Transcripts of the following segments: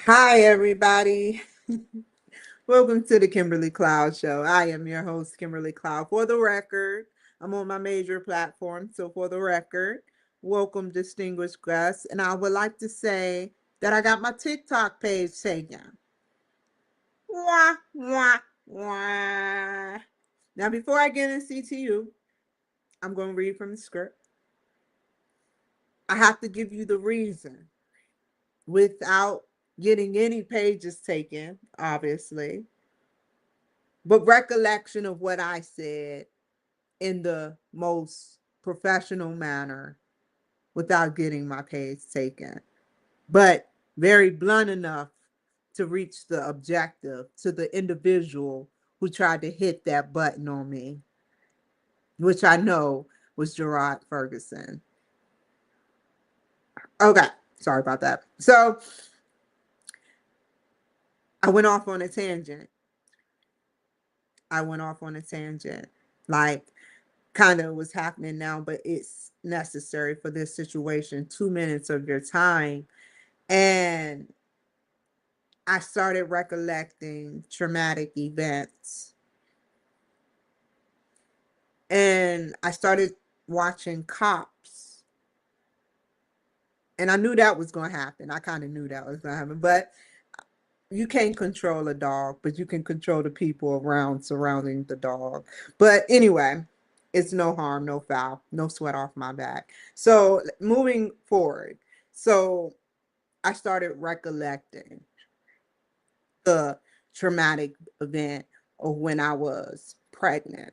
Hi, everybody. Welcome to the Kimberly Cloud Show. I am your host, Kimberly Cloud. For the record, I'm on my major platform. So, for the record, welcome, distinguished guests. And I would like to say that I got my TikTok page taken. Wah, wah, wah. Now, before I get into CTU, I'm going to read from the script. I have to give you the reason without getting any pages taken, obviously, but recollection of what I said in the most professional manner without getting my page taken, but very blunt enough to reach the objective to the individual who tried to hit that button on me, which I know was Gerard Ferguson. Okay, sorry about that. So I went off on a tangent. Like, kind of what's happening now, but it's necessary for this situation. 2 minutes of your time. And I started recollecting traumatic events. And I started watching Cops. And I knew that was going to happen. I kind of knew that was going to happen. But you can't control a dog, but you can control the people around surrounding the dog. But anyway, it's no harm, no foul, no sweat off my back. So moving forward, so I started recollecting the traumatic event of when I was pregnant.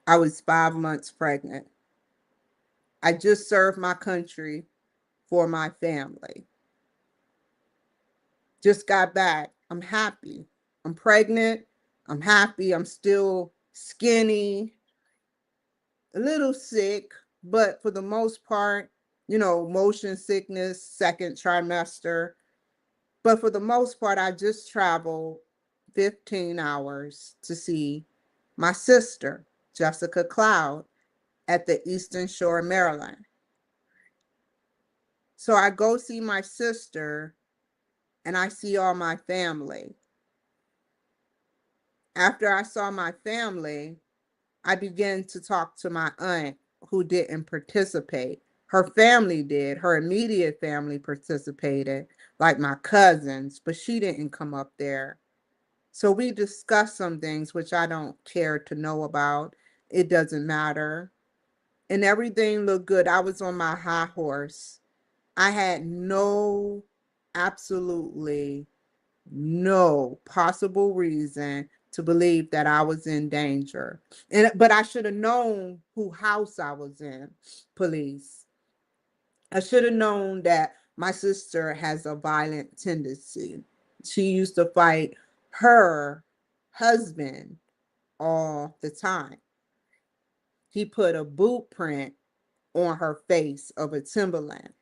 I was 5 months pregnant. I just served my country for my family. Just got back. I'm happy. I'm pregnant. I'm happy. I'm still skinny, a little sick, but for the most part, motion sickness, second trimester. But for the most part, I just traveled 15 hours to see my sister, Jessica Cloud, at the Eastern Shore, Maryland. So I go see my sister and I see all my family. After I saw my family, I began to talk to my aunt who didn't participate. Her family did. Her immediate family participated, like my cousins, but she didn't come up there. So we discussed some things which I don't care to know about. It doesn't matter. And everything looked good. I was on my high horse. I had absolutely no possible reason to believe that I was in danger. But I should have known who house I was in, police. I should have known that my sister has a violent tendency. She used to fight her husband all the time. He put a boot print on her face of a Timberland.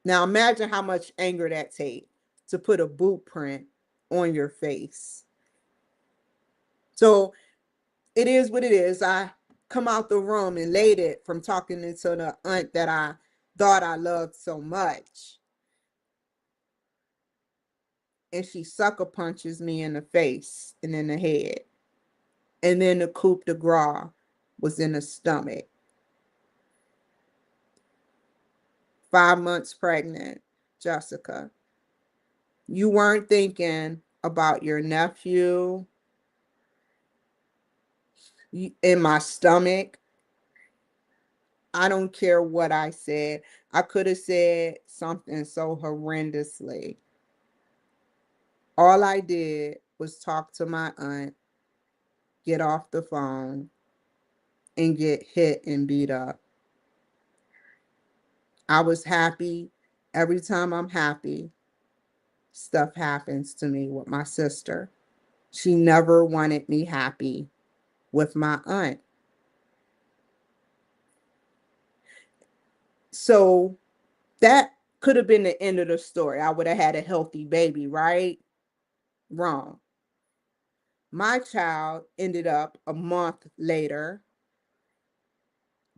Now imagine how much anger that takes to put a boot print on your face. So it is what it is. I come out the room elated from talking to the aunt that I thought I loved so much. And she sucker punches me in the face and in the head. And then the coup de grace was in the stomach. 5 months pregnant, Jessica. You weren't thinking about your nephew in my stomach. I don't care what I said. I could have said something so horrendously. All I did was talk to my aunt, get off the phone, and get hit and beat up. I was happy. Every time I'm happy, stuff happens to me with my sister. She never wanted me happy with my aunt. So that could have been the end of the story. I would have had a healthy baby, right? Wrong. My child ended up a month later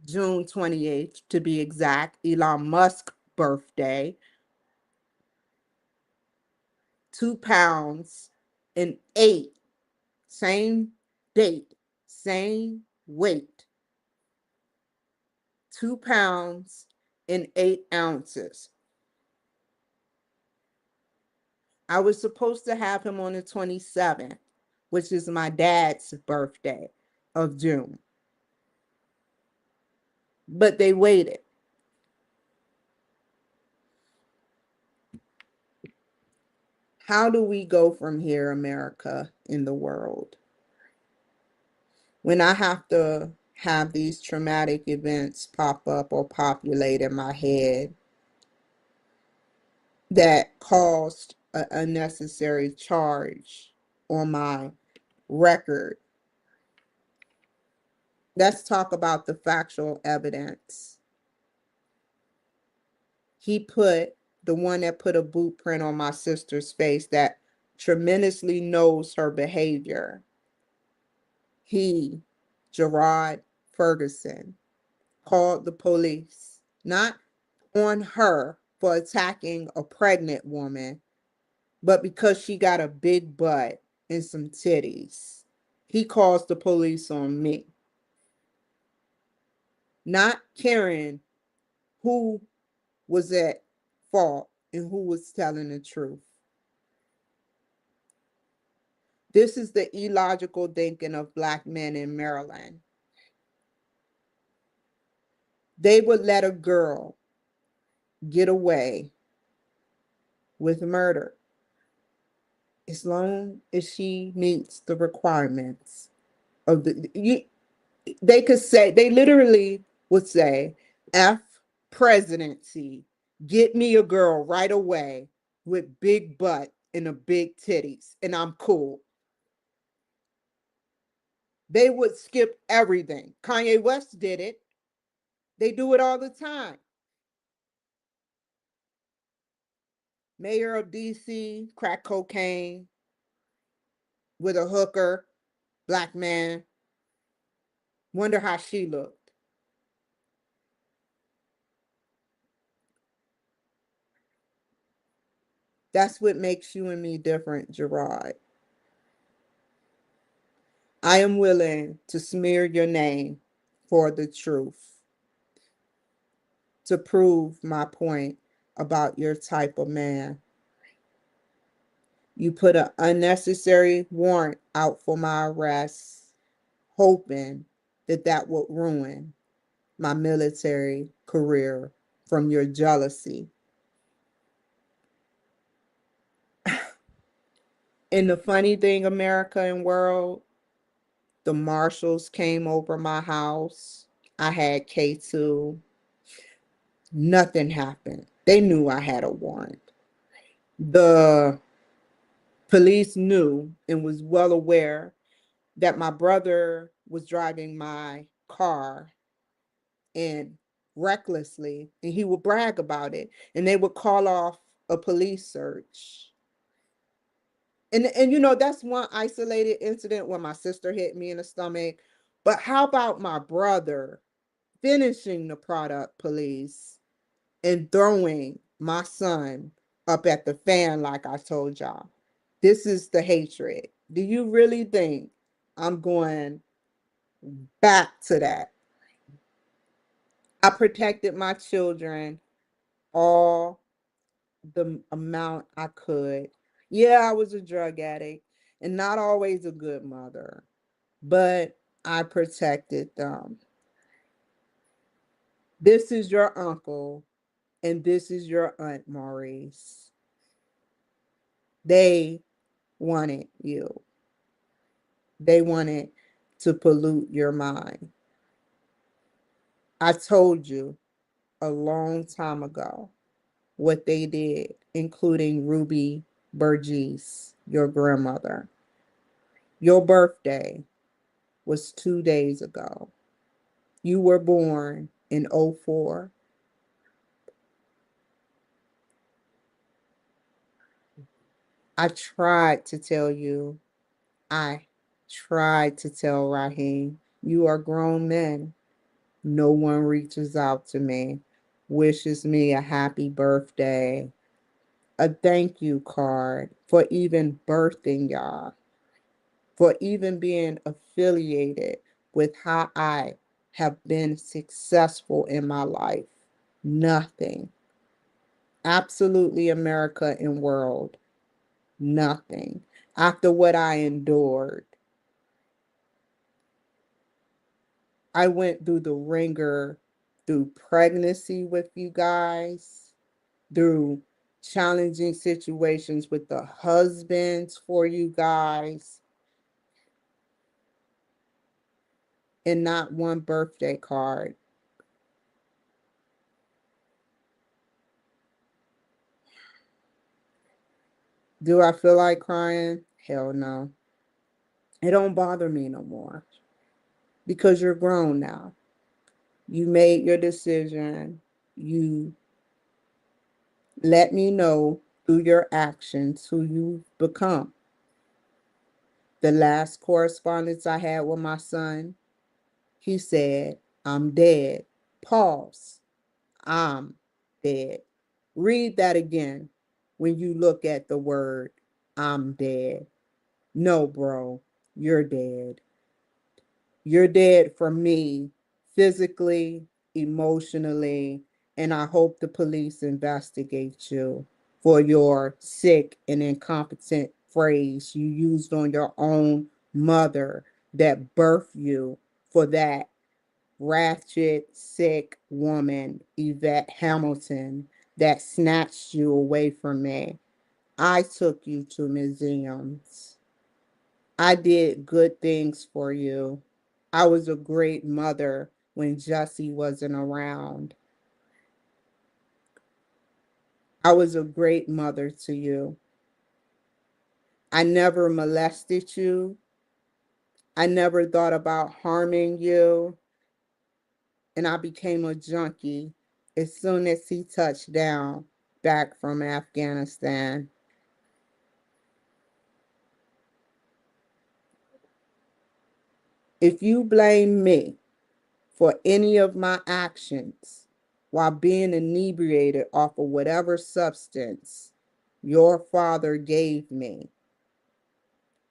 June 28th to be exact, Elon Musk's birthday, 2 pounds and 8, same date, same weight, 2 pounds and 8 ounces. I was supposed to have him on the 27th, which is my dad's birthday of June. But they waited. How do we go from here, America, in the world? When I have to have these traumatic events pop up or populate in my head that caused an unnecessary charge on my record, let's talk about the factual evidence. He put the one that put a boot print on my sister's face that tremendously knows her behavior. He, Gerard Ferguson, called the police, not on her for attacking a pregnant woman, but because she got a big butt and some titties. He calls the police on me, not caring who was at fault and who was telling the truth. This is the illogical thinking of Black men in Maryland. They would let a girl get away with murder as long as she meets the requirements of they could say, they literally would say, F presidency, get me a girl right away with big butt and a big titties, and I'm cool. They would skip everything. Kanye West did it. They do it all the time. Mayor of DC, crack cocaine with a hooker, Black man. Wonder how she looked. That's what makes you and me different, Gerard. I am willing to smear your name for the truth, to prove my point about your type of man. You put an unnecessary warrant out for my arrest, hoping that that would ruin my military career from your jealousy. And the funny thing, America and world, the marshals came over my house. I had K2. Nothing happened. They knew I had a warrant. The police knew and was well aware that my brother was driving my car and recklessly, and he would brag about it, and they would call off a police search. And you know, that's one isolated incident when my sister hit me in the stomach. But how about my brother finishing the product police and throwing my son up at the fan like I told y'all? This is the hatred. Do you really think I'm going back to that? I protected my children all the amount I could. Yeah, I was a drug addict and not always a good mother, but I protected them. This is your uncle and this is your aunt Maurice. They wanted you. They wanted to pollute your mind. I told you a long time ago what they did, including Ruby Burgess, your grandmother. Your birthday was 2 days ago. You were born in '04. I tried to tell you, I tried to tell Raheem, you are grown men. No one reaches out to me, wishes me a happy birthday, a thank you card for even birthing y'all, for even being affiliated with how I have been successful in my life. Nothing. Absolutely, America and world. Nothing. After what I endured, I went through the ringer, through pregnancy with you guys, through challenging situations with the husbands for you guys, and not one birthday card. Do I feel like crying? Hell no. It don't bother me no more because you're grown now. You made your decision. You let me know through your actions who you've become. The last correspondence I had with my son, he said, I'm dead. Pause. I'm dead. Read that again when you look at the word, I'm dead. No, bro, you're dead. You're dead for me, physically, emotionally, and I hope the police investigate you for your sick and incompetent phrase you used on your own mother that birthed you for that ratchet, sick woman, Yvette Hamilton, that snatched you away from me. I took you to museums. I did good things for you. I was a great mother when Jesse wasn't around. I was a great mother to you. I never molested you. I never thought about harming you. And I became a junkie as soon as he touched down back from Afghanistan. If you blame me for any of my actions while being inebriated off of whatever substance your father gave me,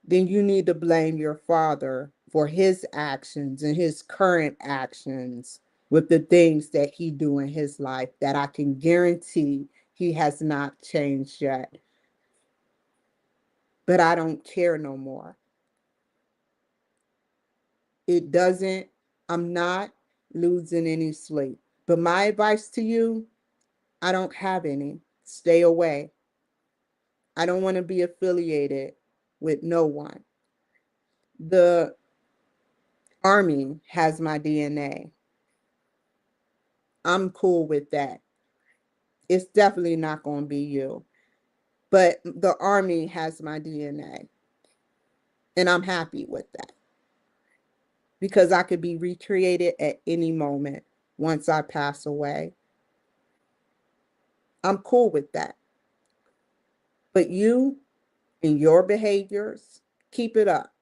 then you need to blame your father for his actions and his current actions with the things that he do in his life that I can guarantee he has not changed yet. But I don't care no more. It doesn't, I'm not losing any sleep. But my advice to you, I don't have any. Stay away. I don't want to be affiliated with no one. The Army has my DNA. I'm cool with that. It's definitely not going to be you. But the Army has my DNA. And I'm happy with that because I could be recreated at any moment once I pass away. I'm cool with that. But you and your behaviors, keep it up.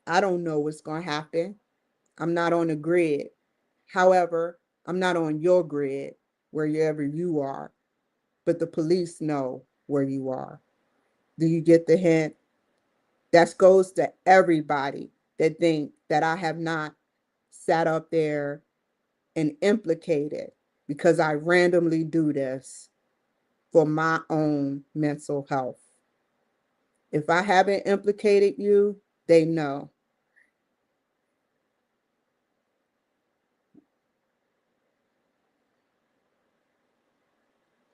I don't know what's going to happen. I'm not on the grid. However, I'm not on your grid wherever you are, but the police know where you are. Do you get the hint? That goes to everybody that think that I have not sat up there and implicated because I randomly do this for my own mental health. If I haven't implicated you, they know.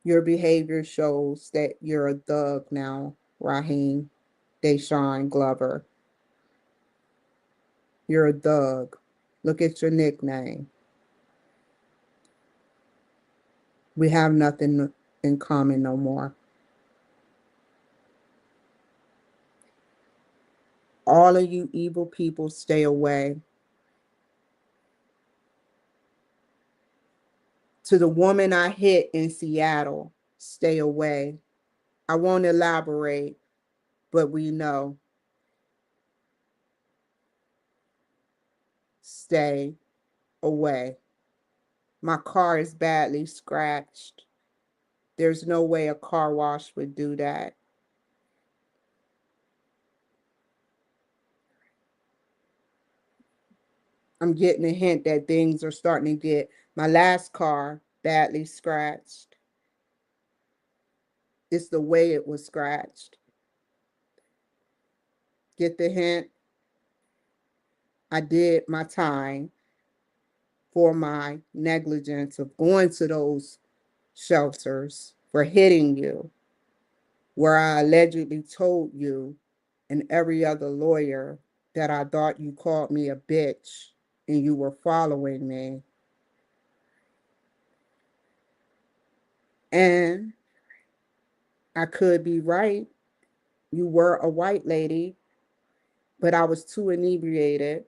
Your behavior shows that you're a thug now, Raheem Deshaun Glover. You're a thug. Look at your nickname. We have nothing in common no more. All of you evil people, stay away. To the woman I hit in Seattle, stay away. I won't elaborate, but we know. stay away. My car is badly scratched. There's no way a car wash would do that. I'm getting a hint that things are starting to get my last car badly scratched. It's the way it was scratched. Get the hint? I did my time for my negligence of going to those shelters for hitting you, where I allegedly told you and every other lawyer that I thought you called me a bitch and you were following me. And I could be right. You were a white lady, but I was too inebriated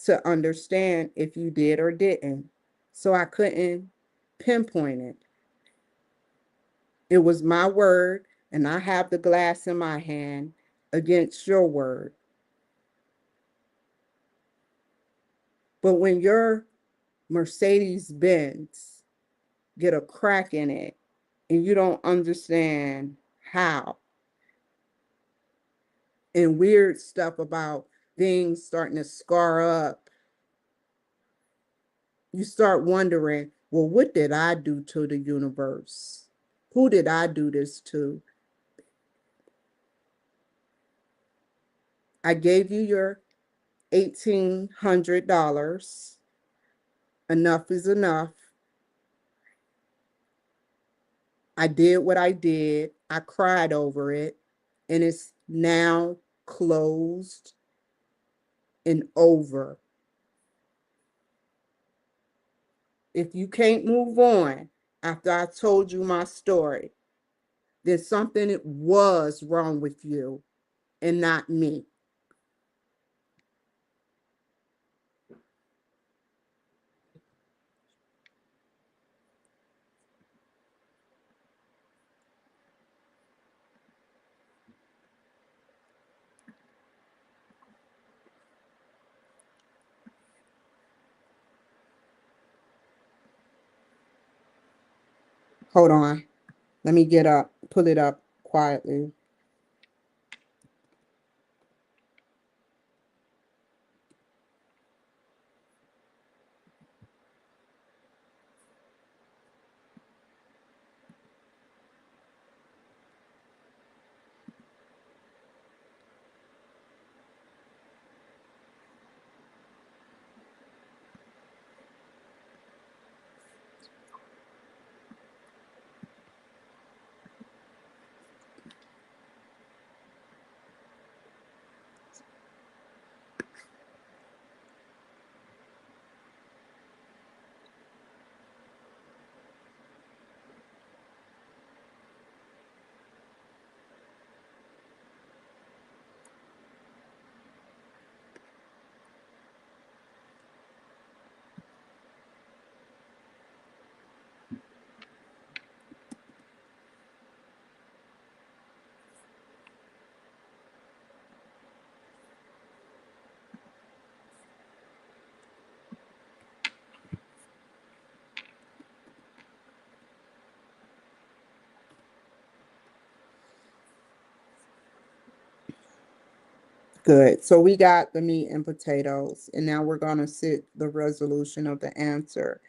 to understand if you did or didn't. So I couldn't pinpoint it. It was my word, and I have the glass in my hand against your word. But when your Mercedes Benz get a crack in it and you don't understand how, and weird stuff about things starting to scar up, you start wondering, well, what did I do to the universe? Who did I do this to? I gave you your $1,800. Enough is enough. I did what I did. I cried over it, and it's now closed and over. If you can't move on after I told you my story, then something was wrong with you and not me. Hold on. Let me get up, pull it up quietly. Good. So we got the meat and potatoes, and now we're going to sit the resolution of the answer.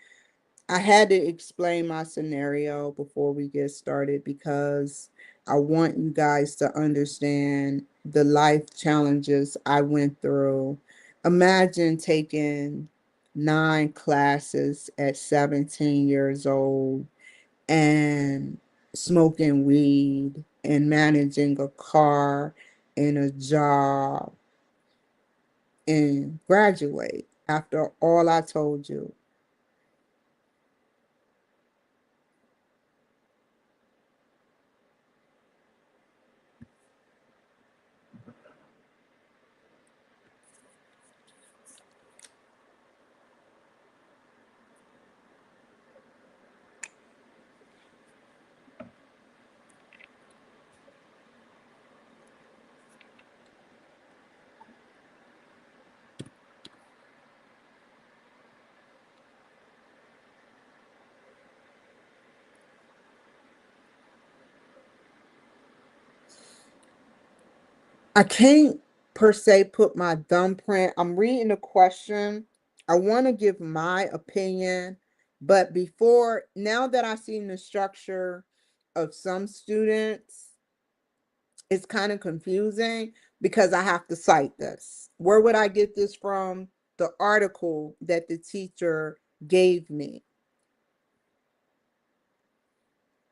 I had to explain my scenario before we get started because I want you guys to understand the life challenges I went through. Imagine taking 9 classes at 17 years old and smoking weed and managing a car and a job and graduate after all I told you. I can't per se put my thumbprint. I'm reading the question. I want to give my opinion, but now that I've seen the structure of some students, it's kind of confusing because I have to cite this. Where would I get this from? The article that the teacher gave me.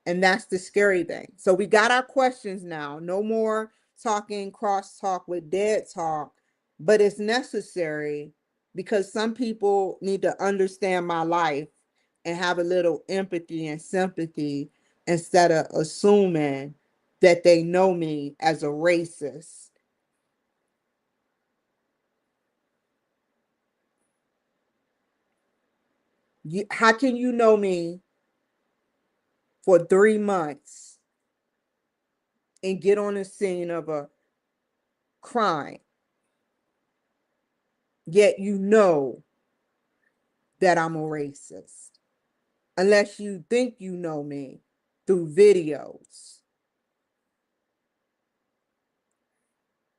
And that's the scary thing. So we got our questions now. No more talking crosstalk with dead talk, but it's necessary because some people need to understand my life and have a little empathy and sympathy instead of assuming that they know me as a racist. How can you know me for 3 months and get on the scene of a crime, yet you know that I'm a racist? Unless you think you know me through videos.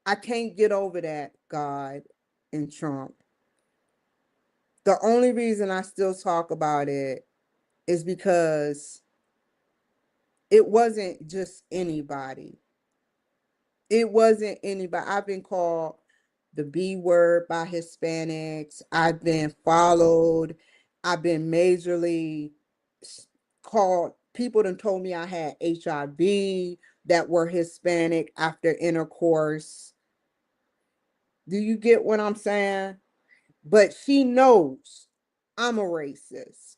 I can't get over that, God and Trump. The only reason I still talk about it is because it wasn't just anybody. It wasn't anybody. I've been called the B word by Hispanics. I've been followed. I've been majorly called. People done told me I had HIV that were Hispanic after intercourse. Do you get what I'm saying? But she knows I'm a racist.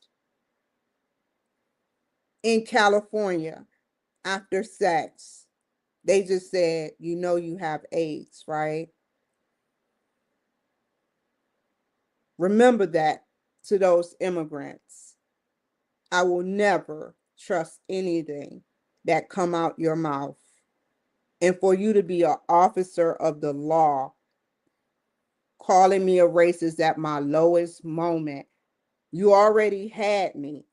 In California, after sex, they just said, you know, you have AIDS, right? Remember that to those immigrants. I will never trust anything that come out your mouth. And for you to be an officer of the law, calling me a racist at my lowest moment, you already had me.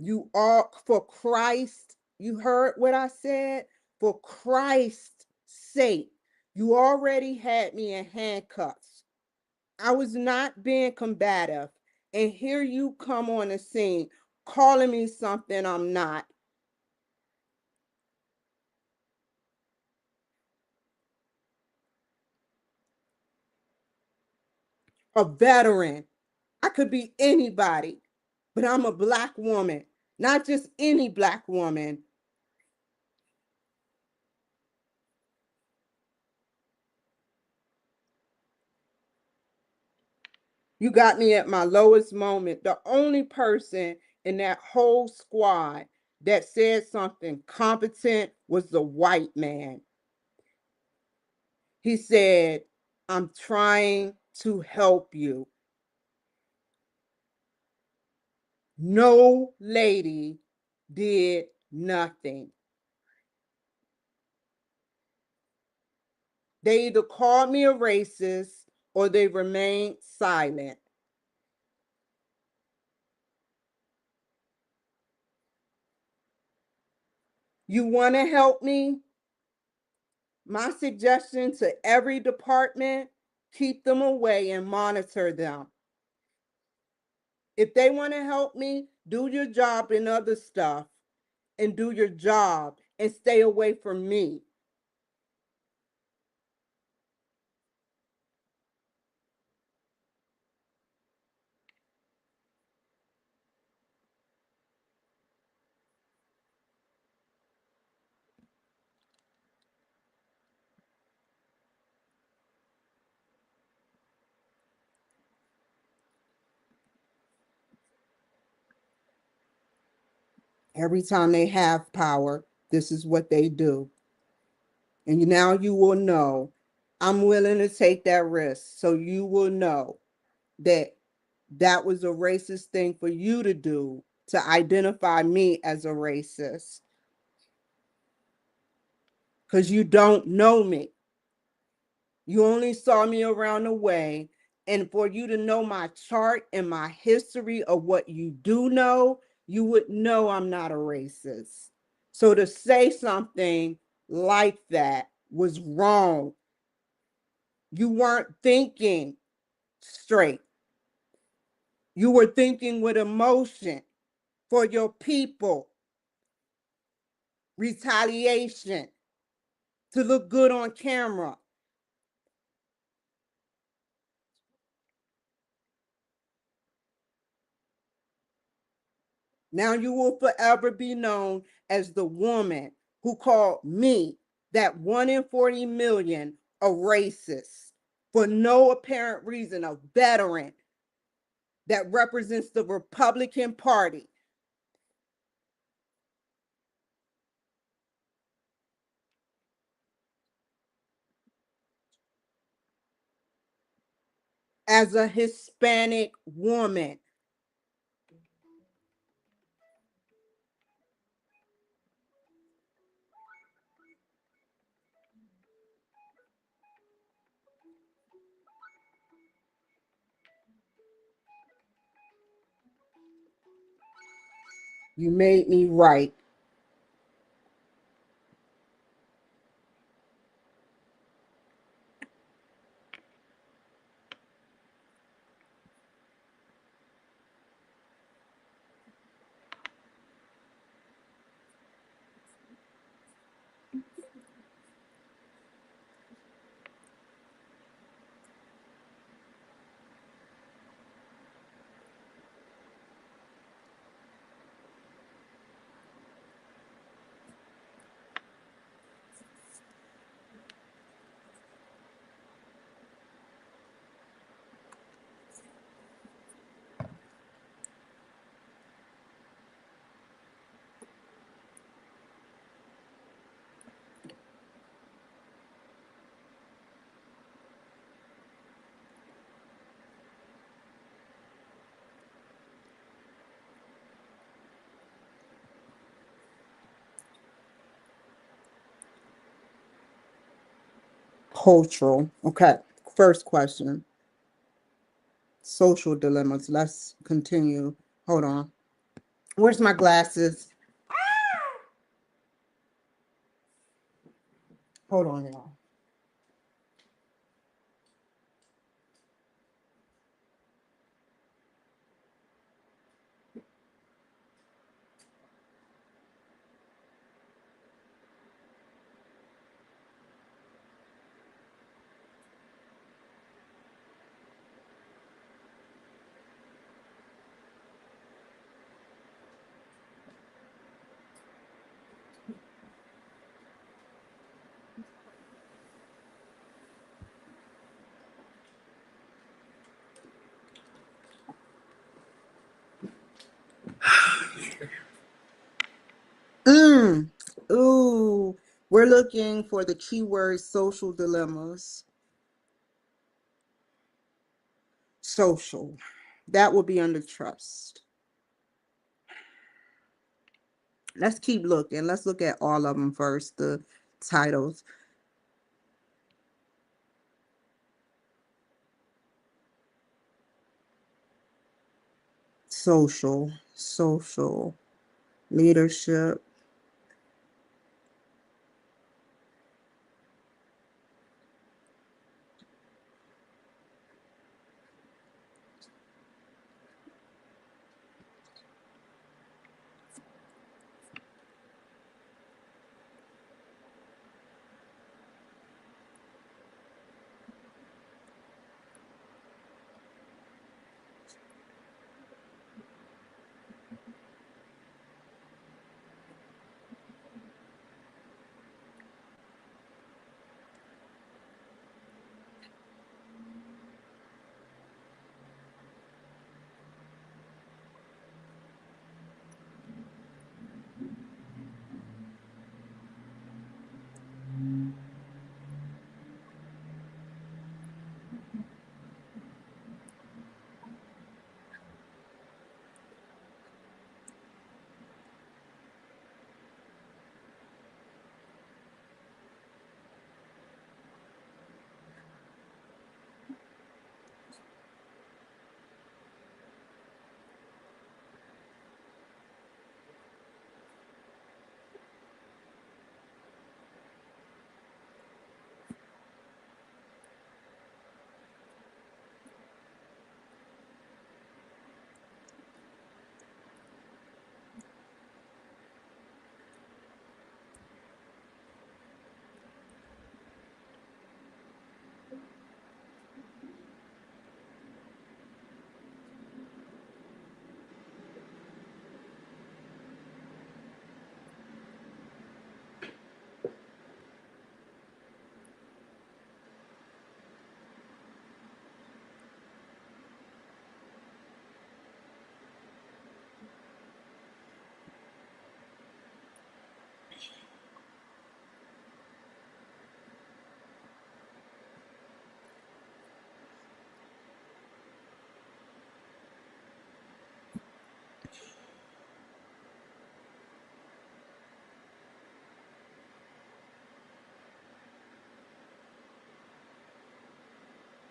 You are, for Christ, you heard what I said? For Christ's sake, you already had me in handcuffs. I was not being combative. And here you come on the scene calling me something I'm not. A veteran. I could be anybody, but I'm a Black woman, not just any Black woman. You got me at my lowest moment. The only person in that whole squad that said something competent was the white man. He said, I'm trying to help you. No lady did nothing. They either called me a racist or they remained silent. You want to help me? My suggestion to every department, keep them away and monitor them. If they want to help me, do your job and other stuff and do your job and stay away from me. Every time they have power, this is what they do. And now you will know I'm willing to take that risk. So you will know that that was a racist thing for you to do to identify me as a racist because you don't know me. You only saw me around the way. And for you to know my chart and my history of what you do know, you would know I'm not a racist. So to say something like that was wrong. You weren't thinking straight. You were thinking with emotion for your people, retaliation, to look good on camera. Now you will forever be known as the woman who called me, that 1 in 40 million, a racist for no apparent reason, a veteran that represents the Republican Party. As a Hispanic woman, you made me right. Cultural. Okay. First question. Social dilemmas. Let's continue. Hold on. Where's my glasses? Hold on, y'all. Mm. Ooh. We're looking for the keyword social dilemmas. Social. That will be under trust. Let's keep looking. Let's look at all of them first, the titles. Social, leadership.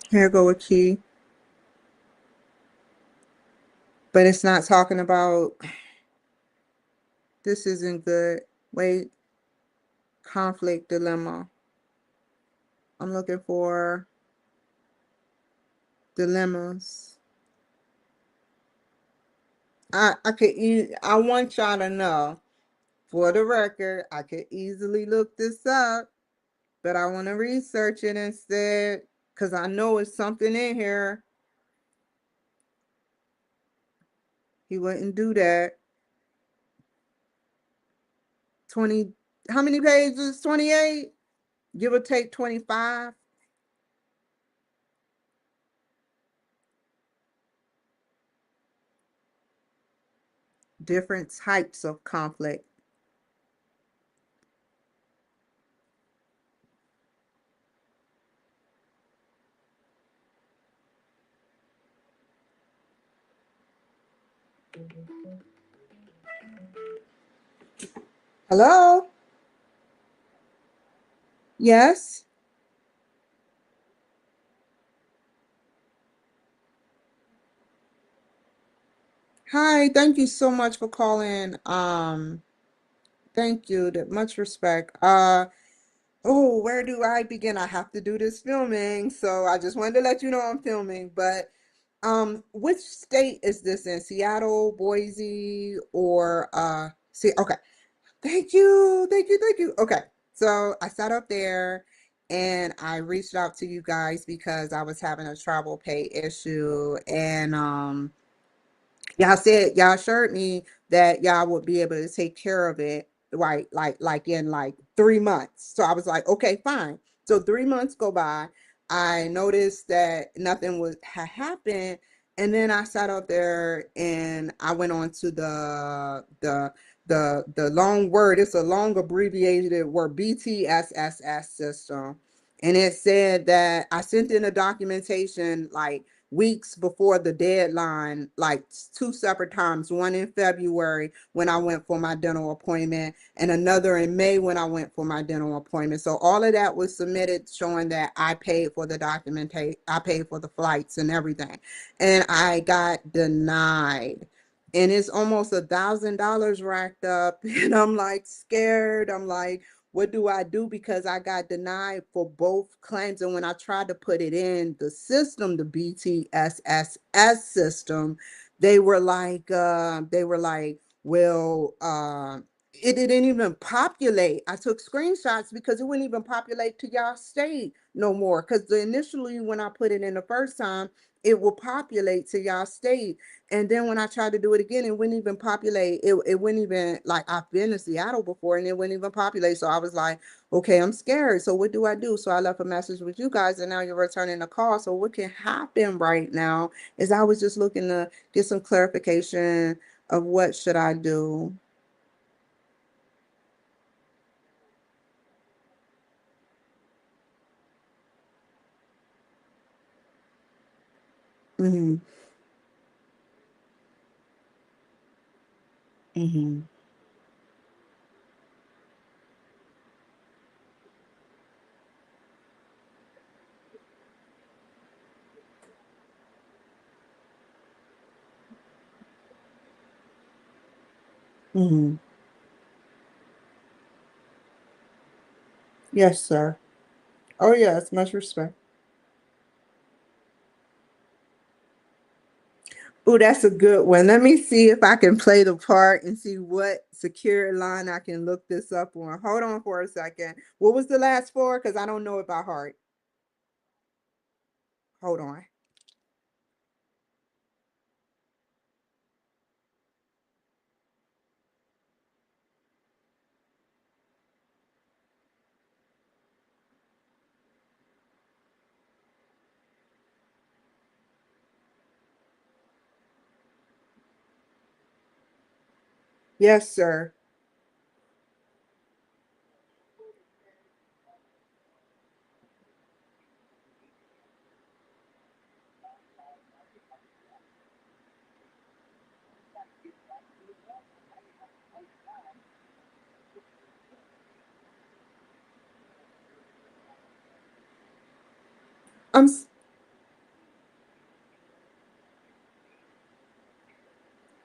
Here go a key. But it's not talking about, this isn't good. Wait, conflict dilemma. I'm looking for dilemmas. I want y'all to know, for the record, I could easily look this up, but I want to research it instead because I know it's something in here. He wouldn't do that. 20, how many pages? 28? Give or take 25. Different types of conflict. Hello? Yes? Hi, thank you so much for calling. Thank you. Much respect. Oh, where do I begin? I have to do this filming, so I just wanted to let you know I'm filming. But which state is this in? Seattle, Boise, or see, okay. Thank you, thank you, thank you. Okay, so I sat up there and I reached out to you guys because I was having a travel pay issue, and y'all said y'all assured me that y'all would be able to take care of it, right? Like in like 3 months. So I was like, okay, fine. So 3 months go by. I noticed that nothing was had happened, and then I sat up there and I went on to the long word. It's a long abbreviated word, BTSSS system, and it said that I sent in a documentation like weeks before the deadline, like two separate times, one in February when I went for my dental appointment and another in May when I went for my dental appointment. So all of that was submitted showing that I paid for the documentation, I paid for the flights and everything. And I got denied. And it's almost $1,000 racked up. And I'm like scared. I'm like, what do I do? Because I got denied for both claims. And when I tried to put it in the system, the BTSSS system, they were like, well, it didn't even populate. I took screenshots because it wouldn't even populate to y'all state no more. Because initially, when I put it in the first time, it will populate to y'all state. And then when I tried to do it again, it wouldn't even populate. It wouldn't even, like, I've been to Seattle before and it wouldn't even populate. So I was like, okay, I'm scared. So what do I do? So I left a message with you guys and now you're returning the call. So what can happen right now is I was just looking to get some clarification of what should I do. Mm-hmm. Mm-hmm. Mm-hmm. Yes, sir. Oh, yes, much respect. Oh, that's a good one. Let me see if I can play the part and see what secure line I can look this up on. Hold on for a second. What was the last four? Because I don't know it by heart. Hold on. Yes, sir. I'm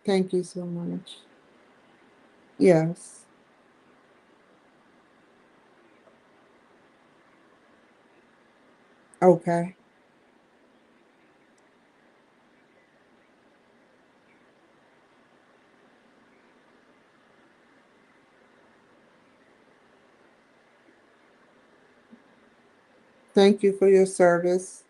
Thank you so much. Yes. Okay. Thank you for your service.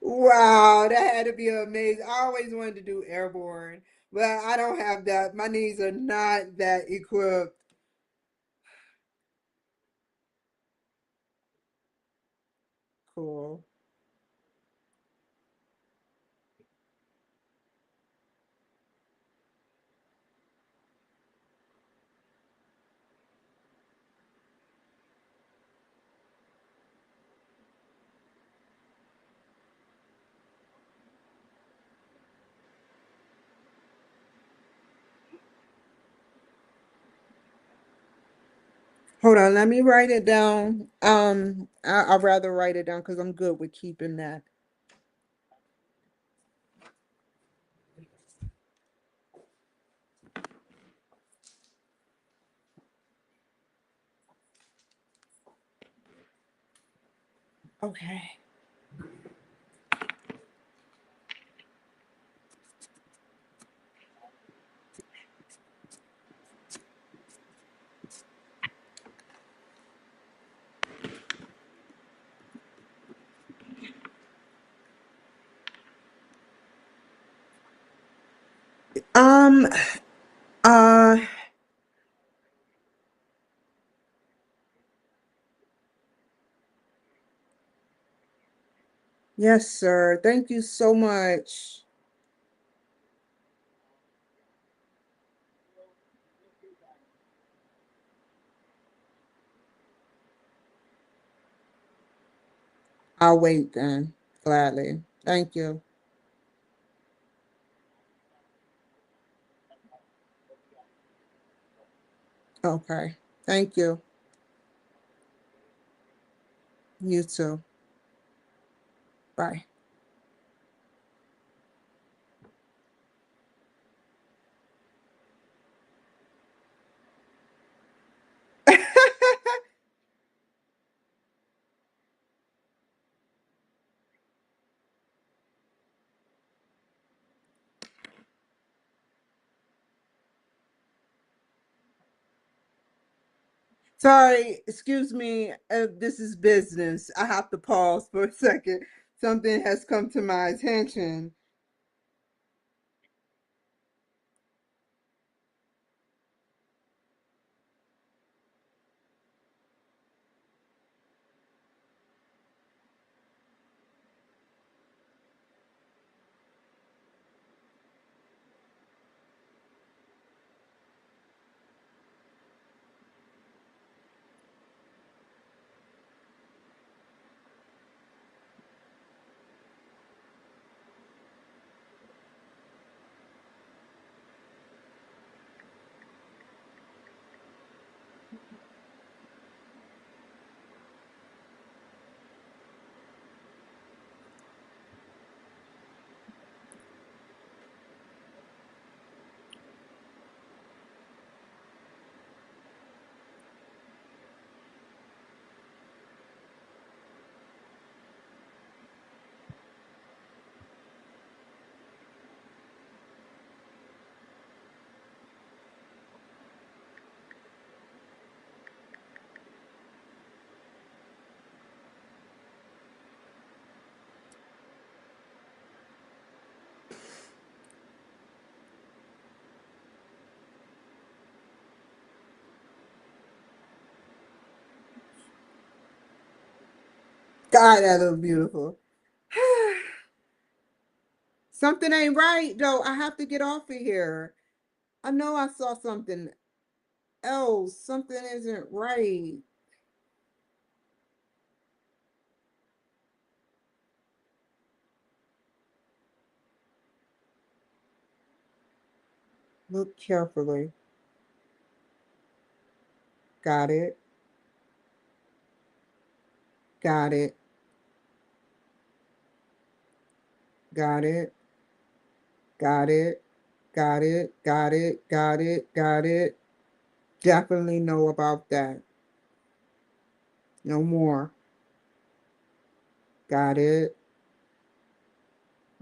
Wow, that had to be amazing. I always wanted to do airborne, but I don't have that. My knees are not that equipped. Cool. Hold on, let me write it down. I'd rather write it down because I'm good with keeping that. Okay. Um, uh, yes, sir. Thank you so much. I'll wait then, gladly. Thank you. Okay. Thank you. You too. Bye. Sorry, excuse me. This is business. I have to pause for a second. Something has come to my attention. God, that looks beautiful. Something ain't right, though. I have to get off of here. I know I saw something else. Something isn't right. Look carefully. Got it. Got it. Got it. Got it. Got it. Got it. Got it. Got it. Definitely know about that. No more. Got it.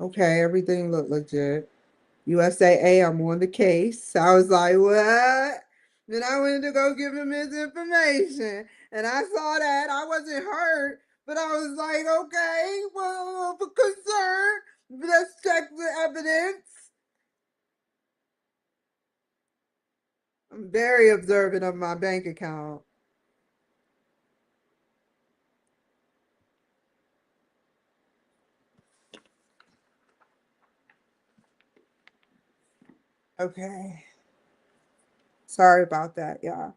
Okay, everything looked legit. USAA, I'm on the case. I was like, what? Then I went to go give him his information. And I saw that. I wasn't hurt, but I was like, okay, well, for concern, let's check the evidence. I'm very observant of my bank account. Okay. Sorry about that, y'all.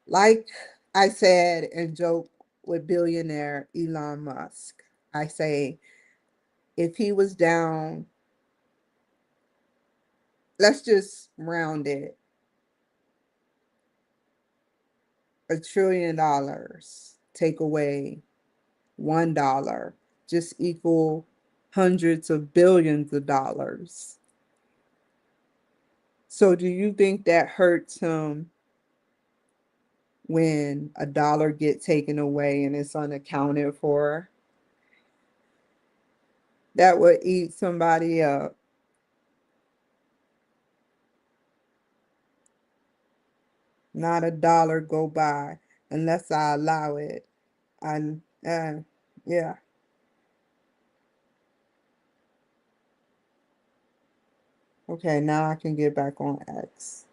Like I said and joke with billionaire Elon Musk, I say if he was down, let's just round it, $1 trillion, take away $1, just equal hundreds of billions of dollars. So do you think that hurts him when a dollar gets taken away and it's unaccounted for? That would eat somebody up. Not a dollar go by unless I allow it. I yeah. Okay, now I can get back on X.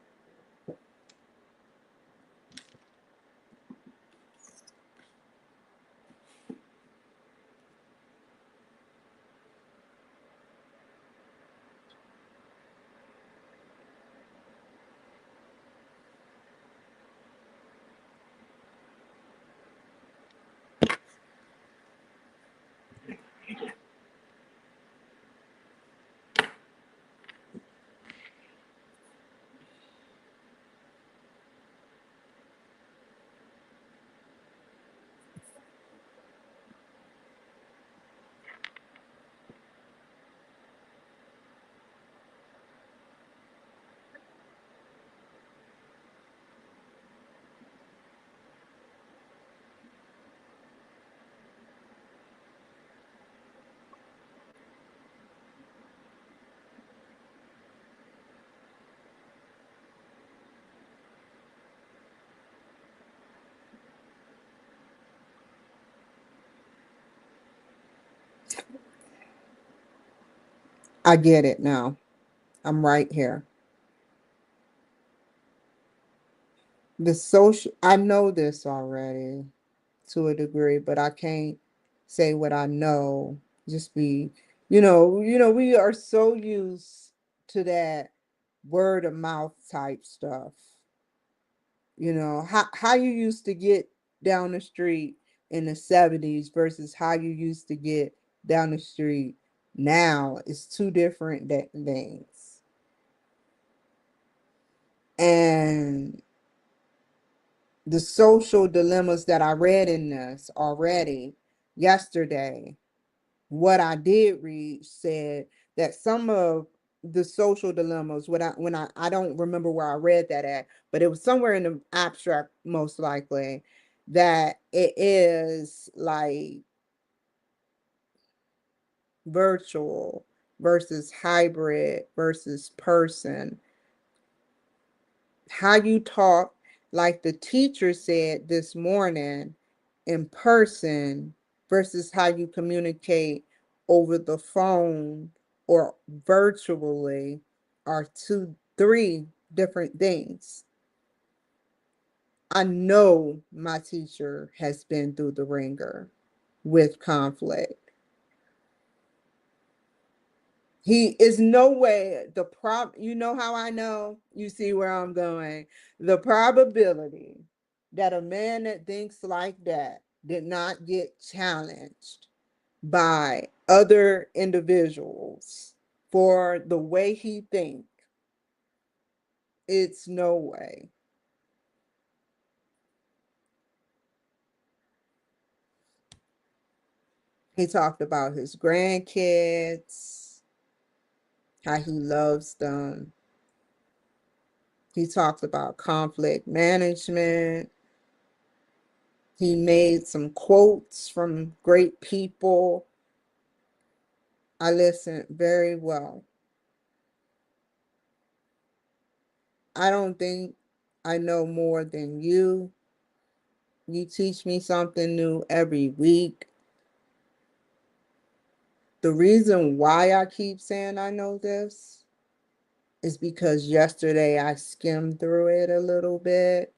I get it now. I'm right here. The social, I know this already to a degree, but I can't say what I know. Just be, we are so used to that word of mouth type stuff. How you used to get down the street in the 70s versus how you used to get down the street now is two different things. And the social dilemmas that I read in this already yesterday, what I did read said that some of the social dilemmas, when I don't remember where I read that at, but it was somewhere in the abstract, most likely, that it is like virtual versus hybrid versus person. How you talk, like the teacher said this morning, in person versus how you communicate over the phone or virtually are three different things. I know my teacher has been through the ringer with conflict. He is no way you know how I know? You see where I'm going. The probability that a man that thinks like that did not get challenged by other individuals for the way he think. It's no way. He talked about his grandkids, how he loves them. He talked about conflict management. He made some quotes from great people. I listened very well. I don't think I know more than you. You teach me something new every week. The reason why I keep saying I know this is because yesterday I skimmed through it a little bit.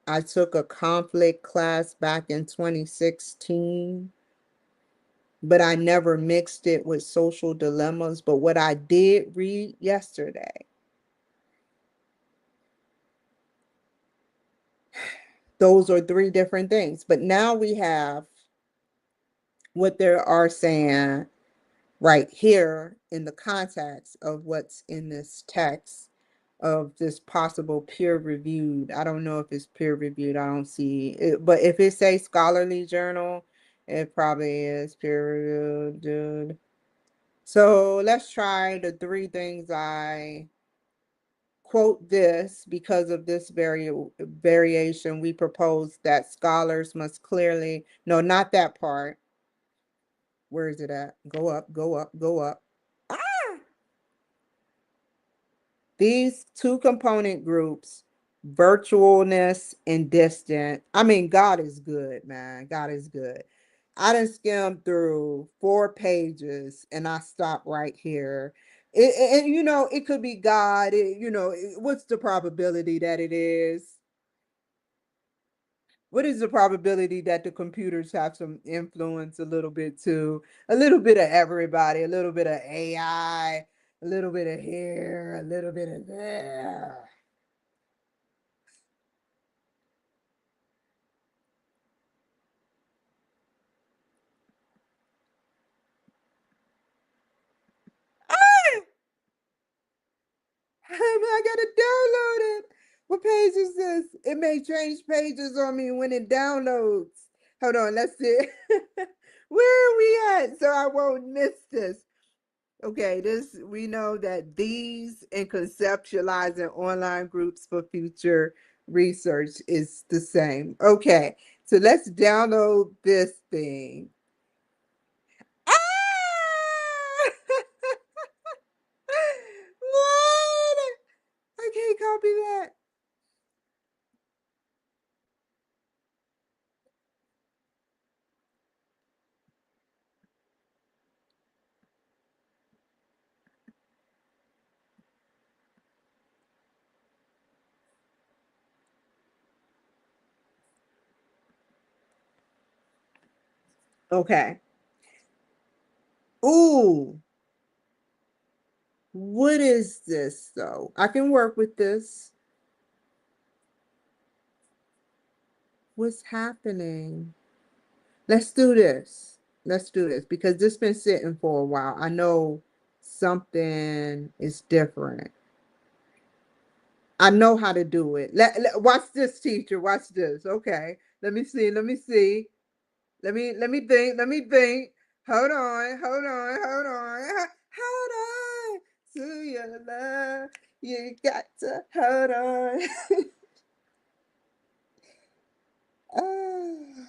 I took a conflict class back in 2016, but I never mixed it with social dilemmas. But what I did read yesterday, those are three different things. But now we have what they are saying right here in the context of what's in this text of this possible peer reviewed. I don't know if it's peer reviewed. I don't see it, but if it says scholarly journal, it probably is peer reviewed, dude. So let's try the three things I quote this because of this variation. We propose that scholars must clearly, no, not that part. Where is it at? Go up, go up, go up. Ah! These two component groups, virtualness and distant. I mean, God is good, man. God is good. I done skimmed through 4 pages and I stopped right here. And you know, it could be God. What's the probability that it is? What is the probability that the computers have some influence a little bit too? A little bit of everybody, a little bit of AI, a little bit of here, a little bit of there. Ah! I gotta download it. What page is this? It may change pages on me when it downloads. Hold on, let's see. Where are we at? So I won't miss this. Okay, this we know that these and conceptualizing online groups for future research is the same. Okay, so let's download this thing. Ah! What? I can't copy that. Okay. Ooh, what is this though? I can work with this. What's happening? Let's do this. Let's do this because this been sitting for a while. I know something is different. I know how to do it. Watch this, teacher. Watch this. Okay. Let me see. Let me see. Let me think. Let me think. Hold on. Hold on. Hold on. Hold on. To your love. You got to hold on. Ah.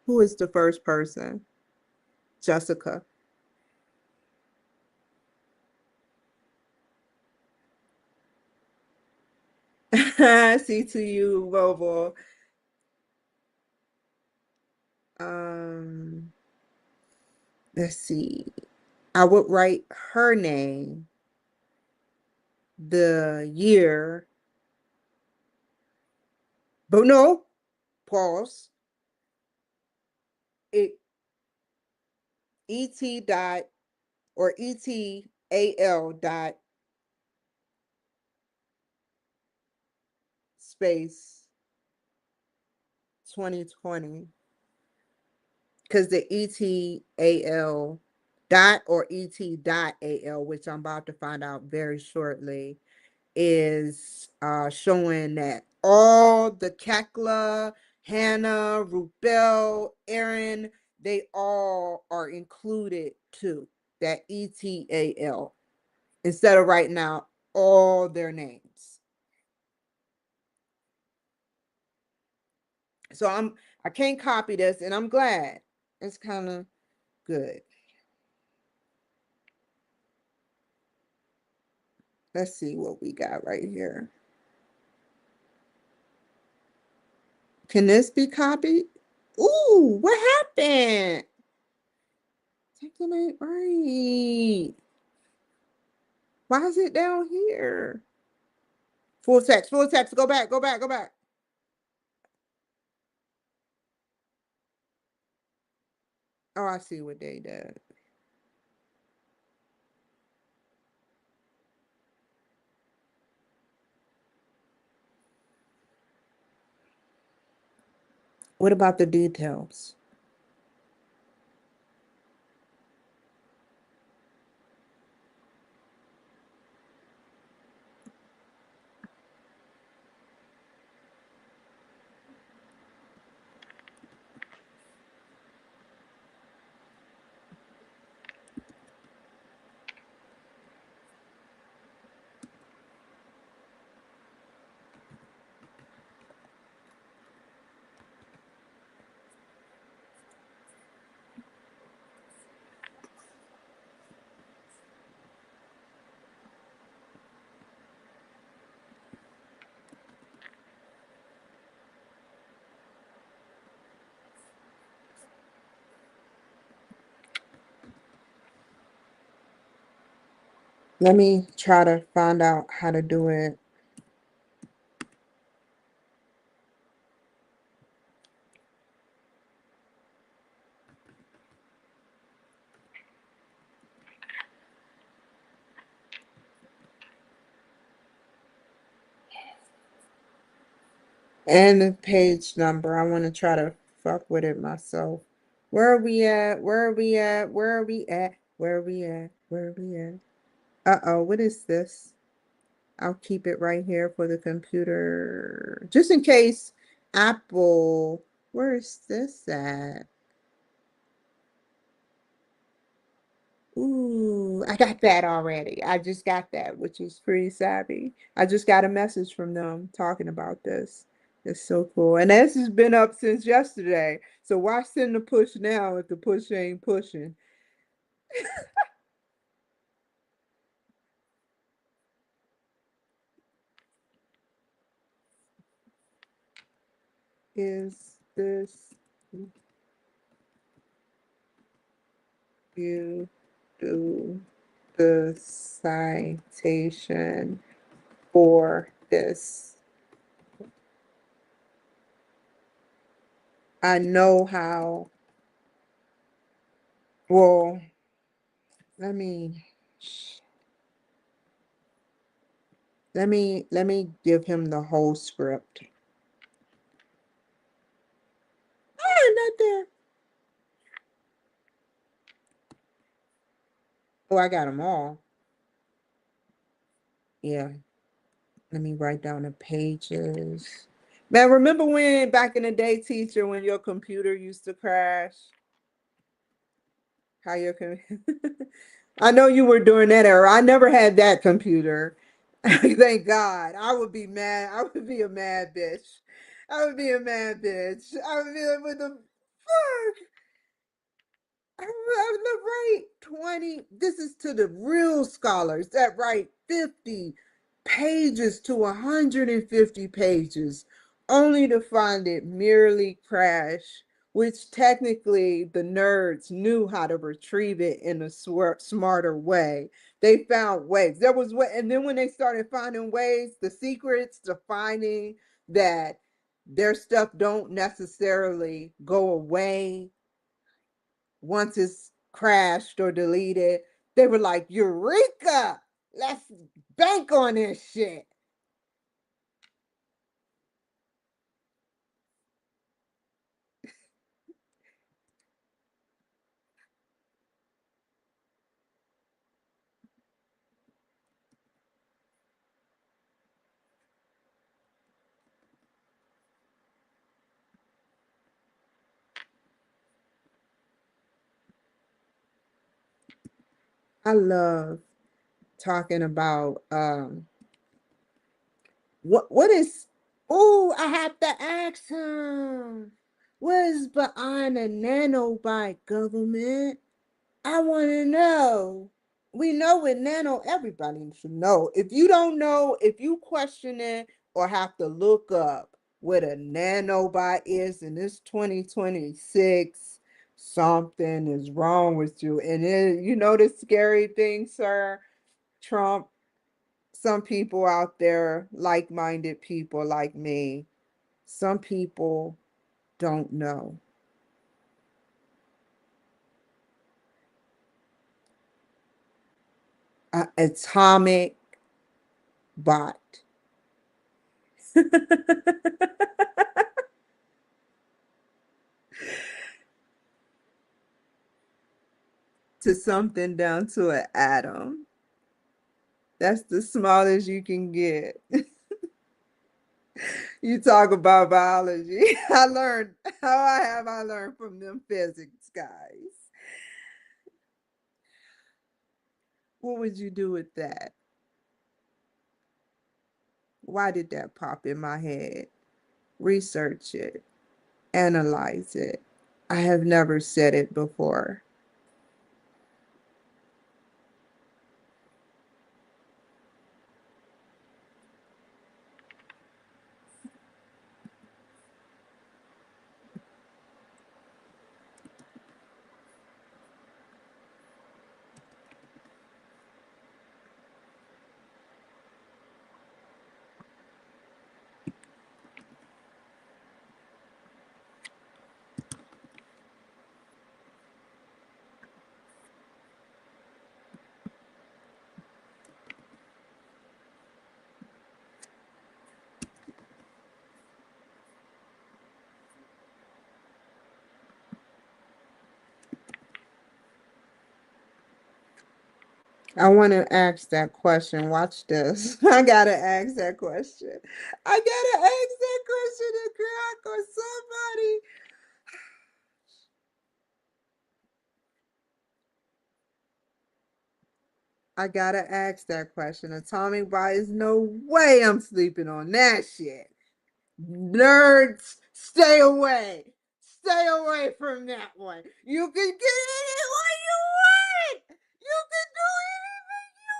Who is the first person? Jessica. See to you, Bobo. Um, let's see. I would write her name, the year, but no, pause. It et dot or etal dot space 2020. because the ETAL dot or ET.AL, which I'm about to find out very shortly, is showing that all the Kakla, Hannah, Rubel, Aaron, they all are included too. That ETAL, instead of writing out all their names. So I can't copy this, and I'm glad. It's kind of good. Let's see what we got right here. Can this be copied? Ooh, what happened? Something ain't right. Why is it down here? Full text, full text. Go back, go back, go back. Oh, I see what they did. What about the details? Let me try to find out how to do it. And the page number. I want to try to fuck with it myself. Where are we at? Where are we at? Where are we at? Where are we at? Where are we at? Uh-oh, what is this? I'll keep it right here for the computer. Just in case Apple, where is this at? Ooh, I got that already. I just got that, which is pretty savvy. I just got a message from them talking about this. It's so cool. And this has been up since yesterday. So why send the push now if the push ain't pushing? Is this you do the citation for this? I know how. Well, let me let me give him the whole script. Ah, not there. Oh, I got them all. Yeah. Let me write down the pages. Man, remember when back in the day, teacher, when your computer used to crash? How your I know you were during that era. I never had that computer. Thank God. I would be mad. I would be a mad bitch. I would be a mad bitch. I would be like, what the fuck? I'm gonna write 20. This is to the real scholars that write 50 pages to 150 pages, only to find it merely crash, which technically the nerds knew how to retrieve it in a smarter way. They found ways. There was way, and then when they started finding ways, the secrets to finding that their stuff don't necessarily go away once it's crashed or deleted, they were like, Eureka! Let's bank on this shit. I love talking about what is oh, I have to ask him. What is behind the nanobite government? I want to know. We know with nano, everybody should know. If you don't know, if you question it or have to look up what a nanobot is in this 2026, something is wrong with you. And you know the scary thing, sir? Trump, some people out there, like-minded people like me, some people don't know. Atomic bot. To something down to an atom. That's the smallest you can get. You talk about biology. I learned I learned from them physics guys. What would you do with that? Why did that pop in my head? Research it, analyze it. I have never said it before. I want to ask that question. Watch this. I gotta ask that question. I gotta ask that question to Croc or somebody. I gotta ask that question. Atomic Bite is no way I'm sleeping on that shit. Nerds, stay away. Stay away from that one. You can get anyone you want. You can do anything you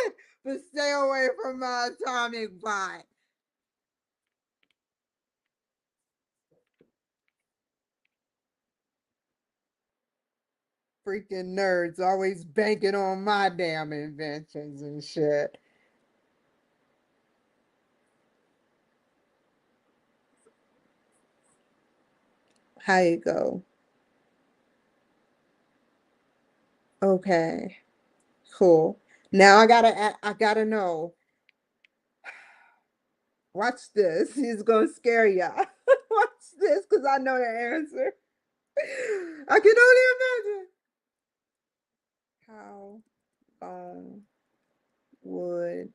want. But stay away from my Atomic Bite. Freaking nerds always banking on my damn inventions and shit. How you go? Okay, cool. Now I gotta know. Watch this. He's gonna scare y'all. Watch this, because I know the answer. I can only imagine. How long would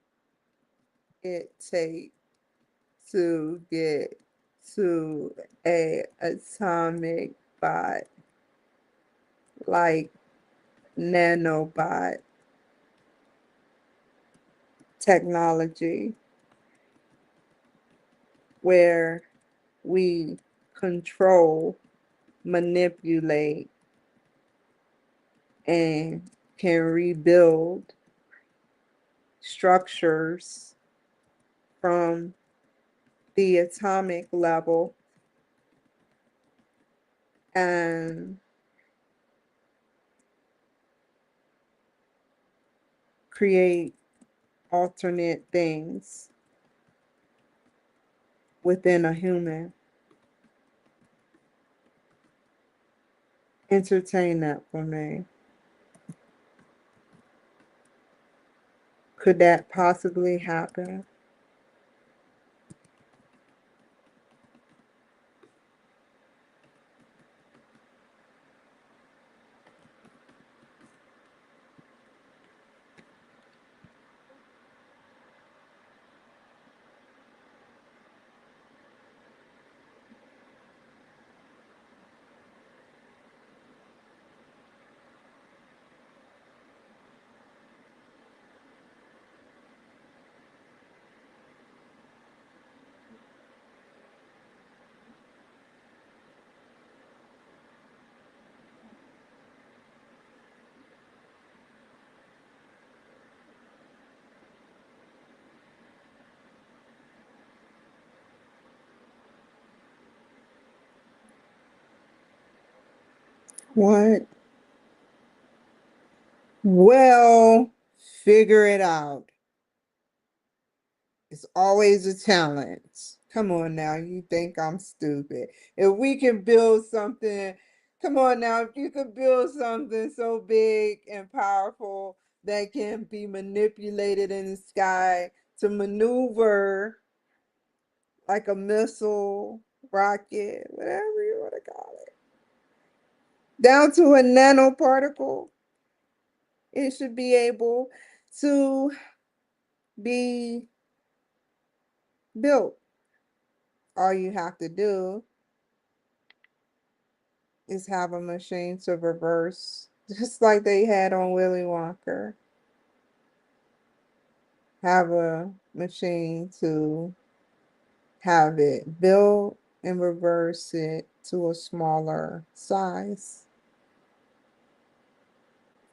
it take to get to a atomic bot like nanobot technology where we control, manipulate, and can rebuild structures from the atomic level and create alternate things within a human. Entertain that for me. Could that possibly happen? What? Well, figure it out. It's always a challenge. Come on now, you think I'm stupid. If we can build something, come on now, if you could build something so big and powerful that can be manipulated in the sky to maneuver like a missile, rocket, whatever you want to call it, down to a nanoparticle, it should be able to be built. All you have to do is have a machine to reverse, just like they had on Willy Wonka. Have a machine to have it built and reverse it to a smaller size.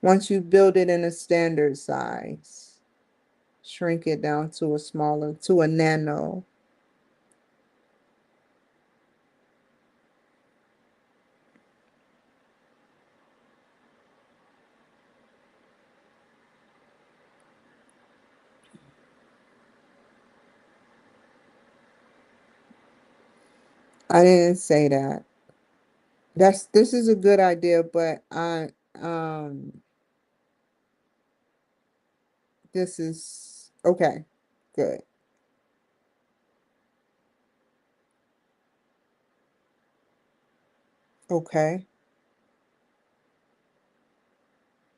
Once you build it in a standard size, shrink it down to a smaller, to a nano. I didn't say that. This is a good idea, but this is okay. Good. Okay.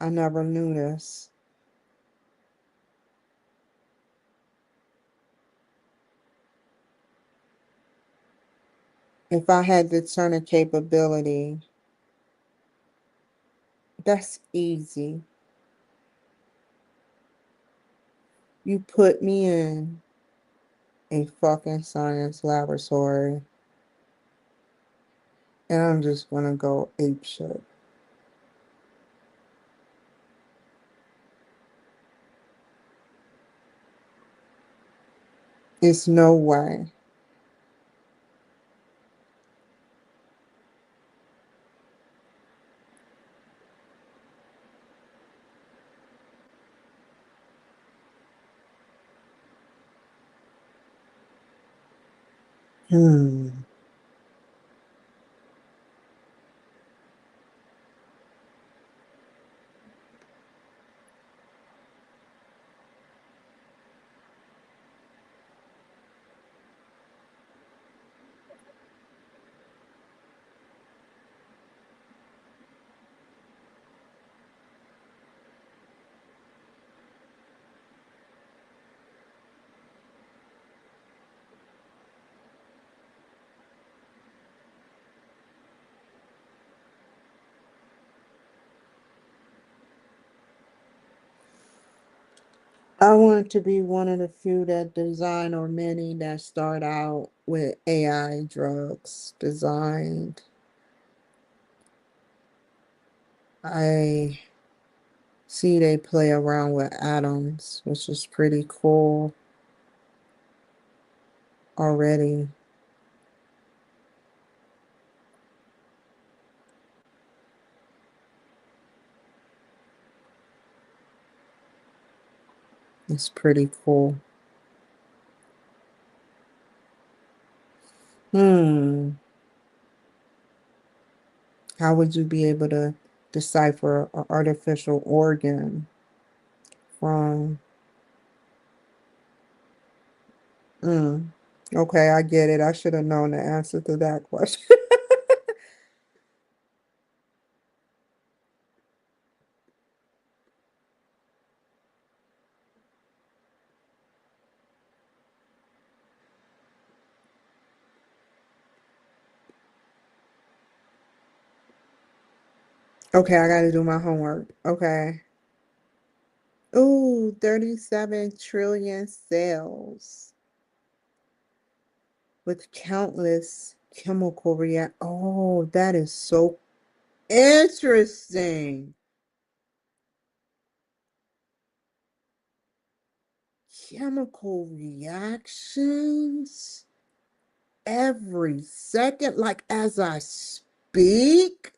I never knew this. If I had the Turner capability, that's easy. You put me in a fucking science laboratory and I'm just gonna go ape shit. It's no way. Hmm. I want to be one of the few that design or many that start out with AI drugs designed. I see they play around with atoms, which is pretty cool already. It's pretty cool. Hmm. How would you be able to decipher an artificial organ from? Mm. Okay, I get it. I should have known the answer to that question. Okay, I got to do my homework. Okay. Ooh, 37 trillion cells with countless chemical react. Oh, that is so interesting. Chemical reactions every second, like as I speak.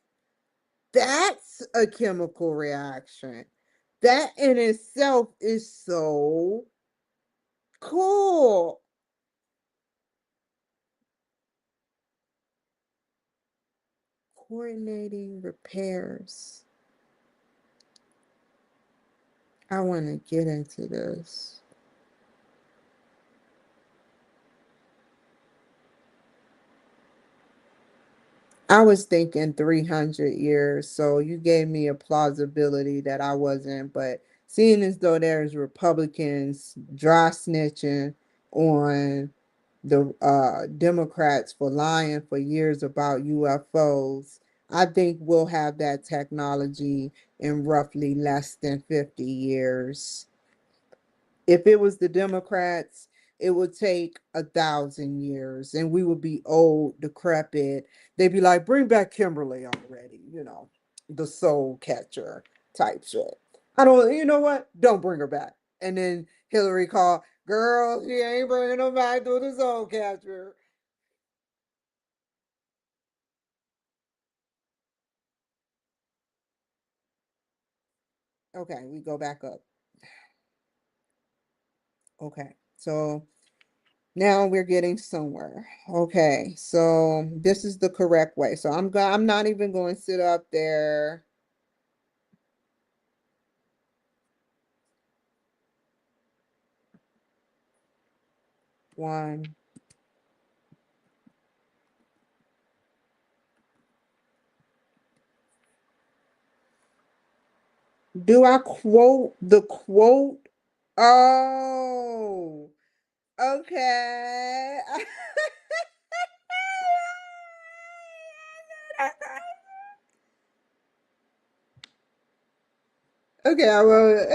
That's a chemical reaction. That in itself is so cool. Coordinating repairs. I want to get into this. I was thinking 300 years, so you gave me a plausibility that I wasn't. But seeing as though there's Republicans dry snitching on the Democrats for lying for years about UFOs, I think we'll have that technology in roughly less than 50 years. If it was the Democrats, it would take 1,000 years and we would be old, decrepit. They'd be like, bring back Kimberly already, the soul catcher type shit. I don't, you know what? Don't bring her back. And then Hillary called, girl, she ain't bringing her back to the soul catcher. Okay, we go back up. Okay, so now we're getting somewhere. Okay, so this is the correct way. So I'm not even going to sit up there. One. Do I quote the quote? Oh, okay. Okay, I will.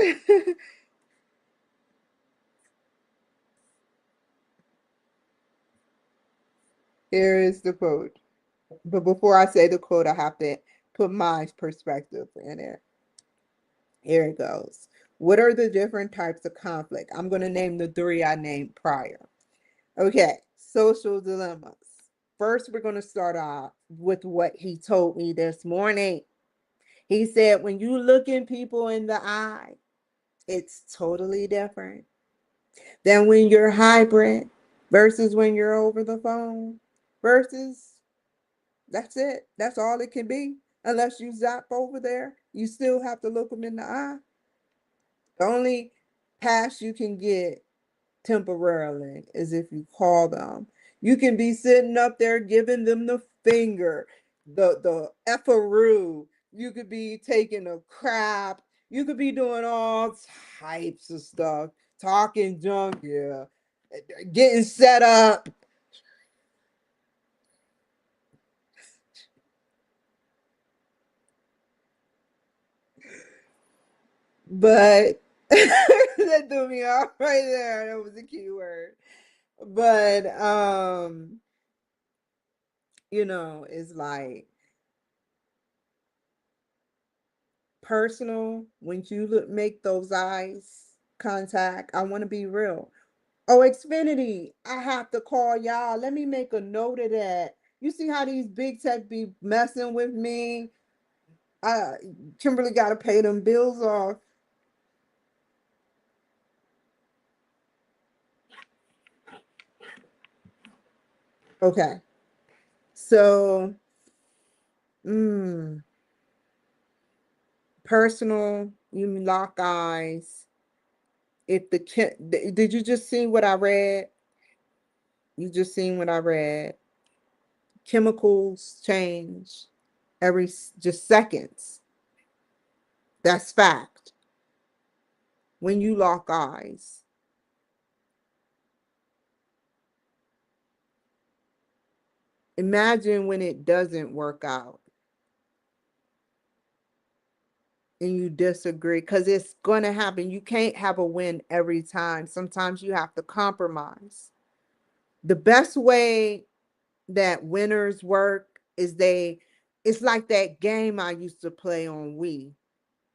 Here is the quote. But before I say the quote, I have to put my perspective in it. Here it goes. What are the different types of conflict? I'm going to name the three I named prior. Okay, social dilemmas. First, we're going to start off with what he told me this morning. He said, when you look in people in the eye, it's totally different than when you're hybrid versus when you're over the phone versus that's it. That's all it can be. Unless you zap over there, you still have to look them in the eye. The only pass you can get temporarily is if you call them. You can be sitting up there giving them the finger, the efferoo. You could be taking a crap. You could be doing all types of stuff, talking junk, yeah, getting set up. But that threw me off right there. That was a key word. But it's like personal when you make those eyes contact. I want to be real. Oh, Xfinity, I have to call y'all. Let me make a note of that. You see how these big tech be messing with me? I Kimberly got to pay them bills off. Okay, so mm, personal, you lock eyes. If the did you just see what I read? You just seen what I read. Chemicals change every just seconds. That's fact. When you lock eyes, imagine when it doesn't work out and you disagree because it's going to happen. You can't have a win every time. Sometimes you have to compromise. The best way that winners work is it's like that game I used to play on Wii.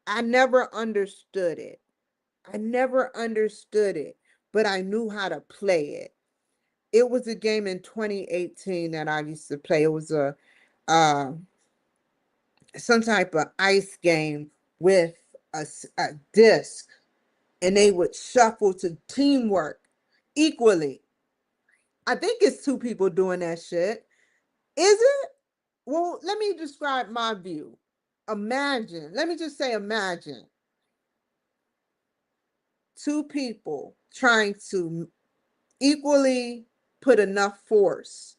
I never understood it. I never understood it, but I knew how to play it. It was a game in 2018 that I used to play. It was a uh, some type of ice game with a disc, and they would shuffle to teamwork equally. I think it's two people doing that shit. Is it? Well, let me describe my view. Imagine, let me just say, imagine two people trying to equally put enough force,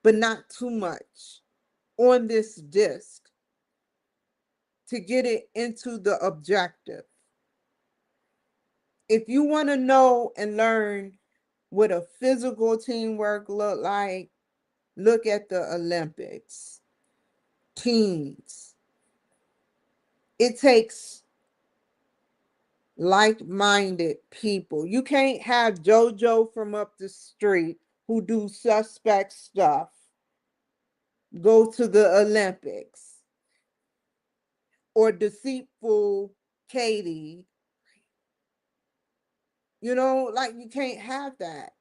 but not too much, on this disc to get it into the objective. If you want to know and learn what a physical teamwork look like, look at the Olympics. Teams. It takes like-minded people. You can't have JoJo from up the street who do suspect stuff go to the Olympics, or deceitful Katie. You know, like, you can't have that,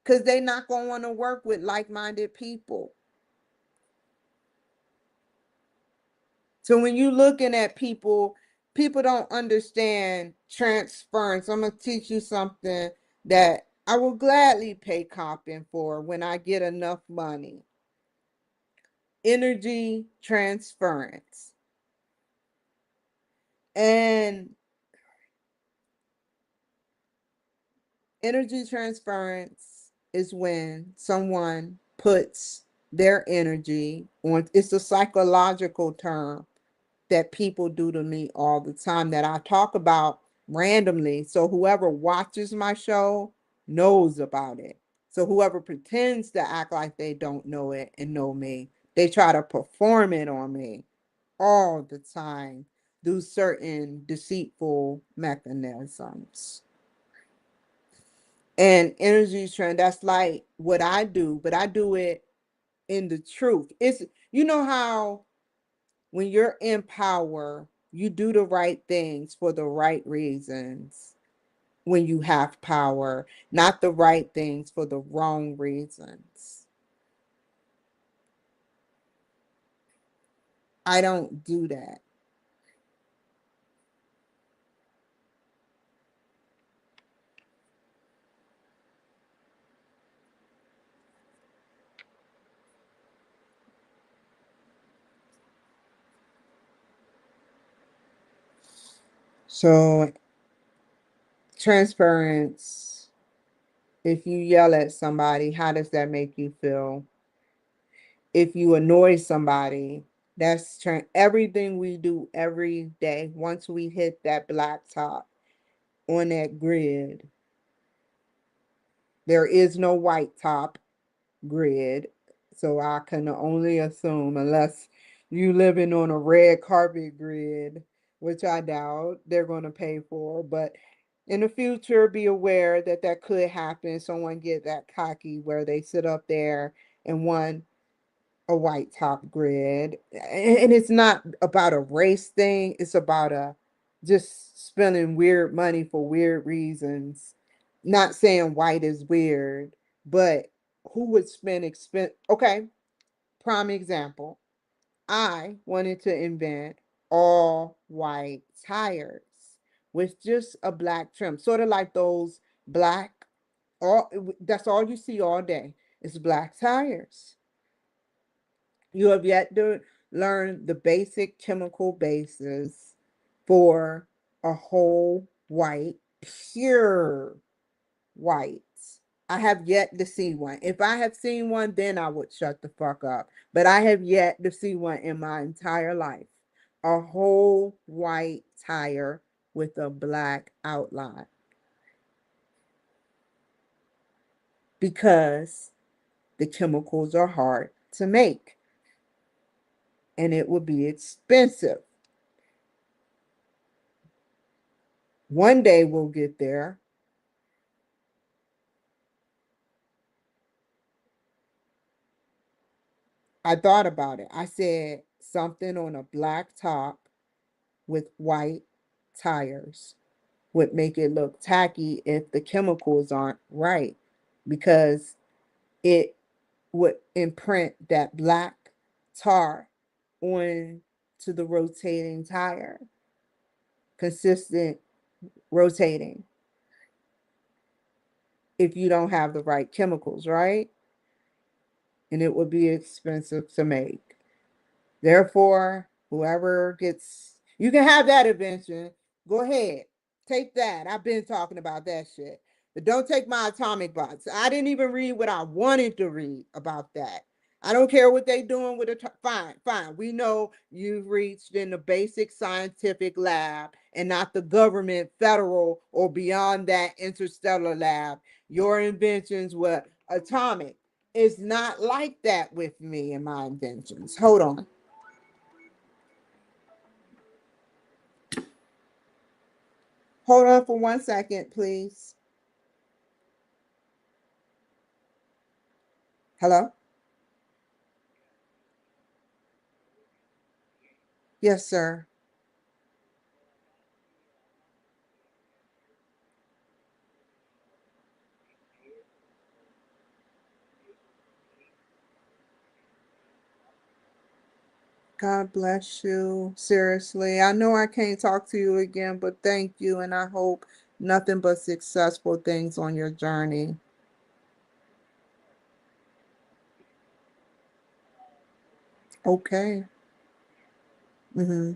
because they're not going to want to work with like-minded people. So when you're looking at people, people don't understand transference. I'm going to teach you something that I will gladly pay comping for when I get enough money. Energy transference. And energy transference is when someone puts their energy on, it's a psychological term that people do to me all the time that I talk about randomly. So whoever watches my show knows about it. So whoever pretends to act like they don't know it and know me, they try to perform it on me all the time through certain deceitful mechanisms. And energy trend, that's like what I do, but I do it in the truth. It's, you know how when you're in power, you do the right things for the right reasons when you have power, not the right things for the wrong reasons. I don't do that. So, transference, if you yell at somebody, how does that make you feel? If you annoy somebody, that's everything we do every day. Once we hit that black top on that grid, there is no white top grid. So I can only assume, unless you living on a red carpet grid, which I doubt they're going to pay for. But in the future, be aware that that could happen. Someone get that cocky where they sit up there and want a white top grid. And it's not about a race thing. It's about a just spending weird money for weird reasons. Not saying white is weird, but who would spend okay, prime example. I wanted to invent all white tires with just a black trim, sort of like those black, all that's all you see all day is black tires. You have yet to learn the basic chemical basis for a whole white, pure white. I have yet to see one. If I have seen one, then I would shut the fuck up. But I have yet to see one in my entire life. A whole white tire with a black outline. Because the chemicals are hard to make. And it would be expensive. One day we'll get there. I thought about it. I said something on a black top with white tires would make it look tacky if the chemicals aren't right, because it would imprint that black tar on to the rotating tire, consistent rotating, if you don't have the right chemicals, right? And it would be expensive to make. Therefore, whoever gets, you can have that invention. Go ahead, take that. I've been talking about that shit. But don't take my atomic box. I didn't even read what I wanted to read about that. I don't care what they doing with it. Fine, fine. We know you've reached in the basic scientific lab and not the government, federal, or beyond that interstellar lab. Your inventions were atomic. It's not like that with me and my inventions. Hold on. Hold on for 1 second, please. Hello? Yes, sir. God bless you. Seriously. I know I can't talk to you again, but thank you. And I hope nothing but successful things on your journey. Okay. Mm-hmm.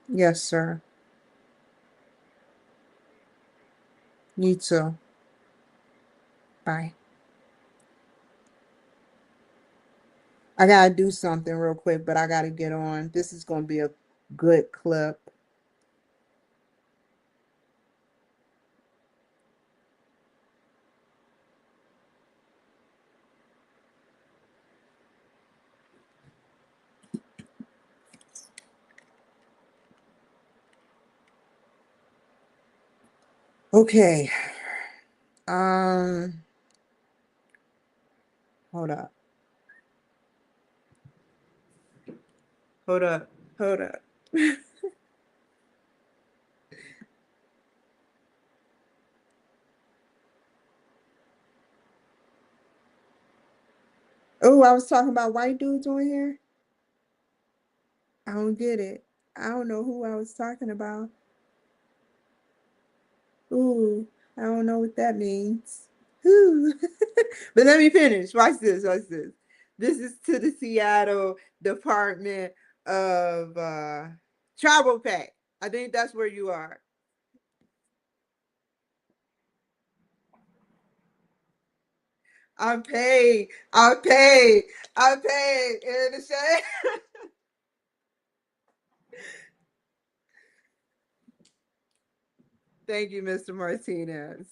Yes, sir. You too. Bye. I gotta do something real quick, but I gotta get on. This is gonna be a good clip. Okay. Um, hold up. Hold up. Hold up. Oh, I was talking about white dudes on here. I don't get it. I don't know who I was talking about. Ooh, I don't know what that means. Ooh. But let me finish. Watch this. Watch this. This is to the Seattle Department of Travel Pack. I think that's where you are. I'm paid. I'm paid. I'm paid. In the shade. Thank you, Mr. Martinez.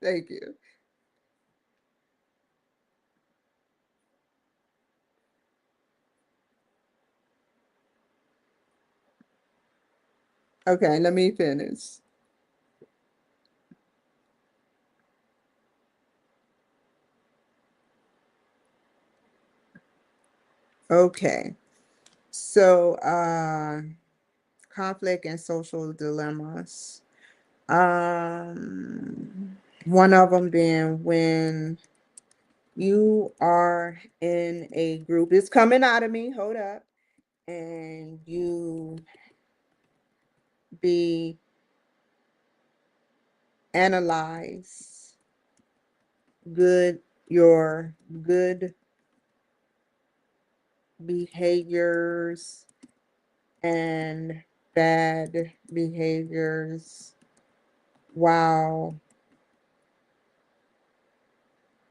Thank you. Okay, let me finish. Okay. So, conflict and social dilemmas. One of them being when you are in a group, it's coming out of me, hold up, and you be analyze good your good behaviors and bad behaviors while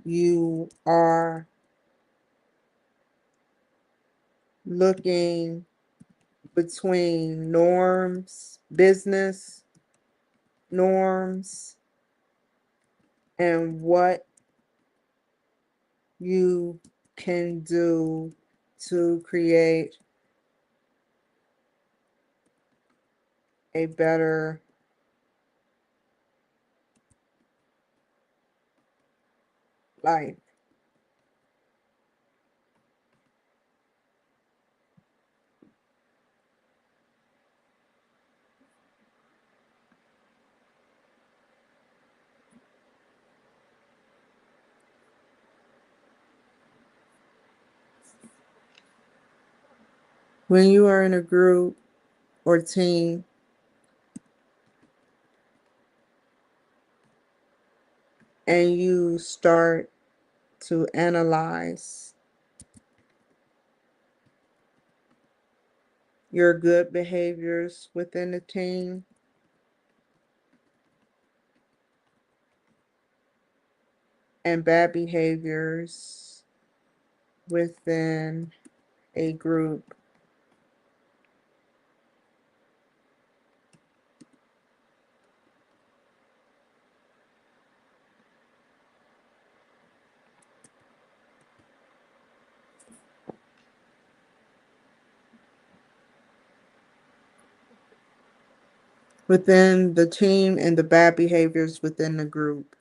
you are looking between norms, business norms, and what you can do to create a better life. When you are in a group or team, and you start to analyze your good behaviors within the team and bad behaviors within a group, within the team and the bad behaviors within the group,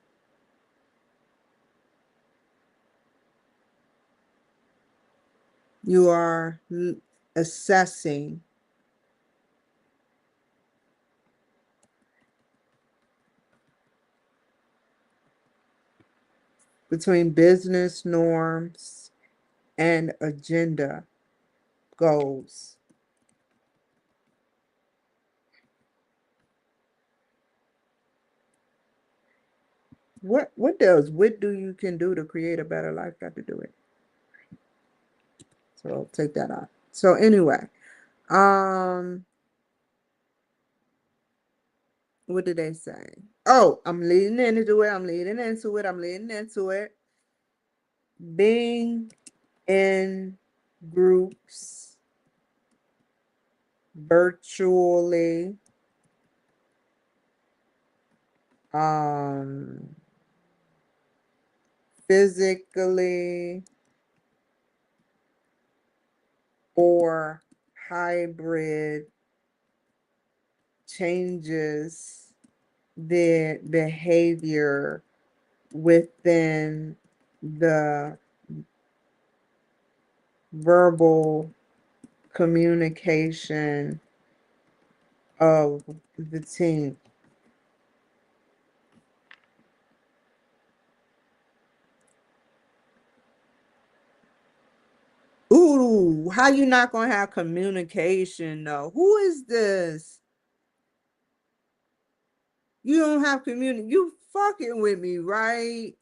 you are assessing between business norms and agenda goals. What does what do you can do to create a better life got to do it? So take that out. So anyway, um, what did they say? Oh, I'm leading into it. I'm leading into it. I'm leading into it. Being in groups virtually, um, physically, or hybrid changes the behavior within the verbal communication of the team. Ooh, how you not gonna have communication though? Who is this? You don't have community. You fucking with me, right?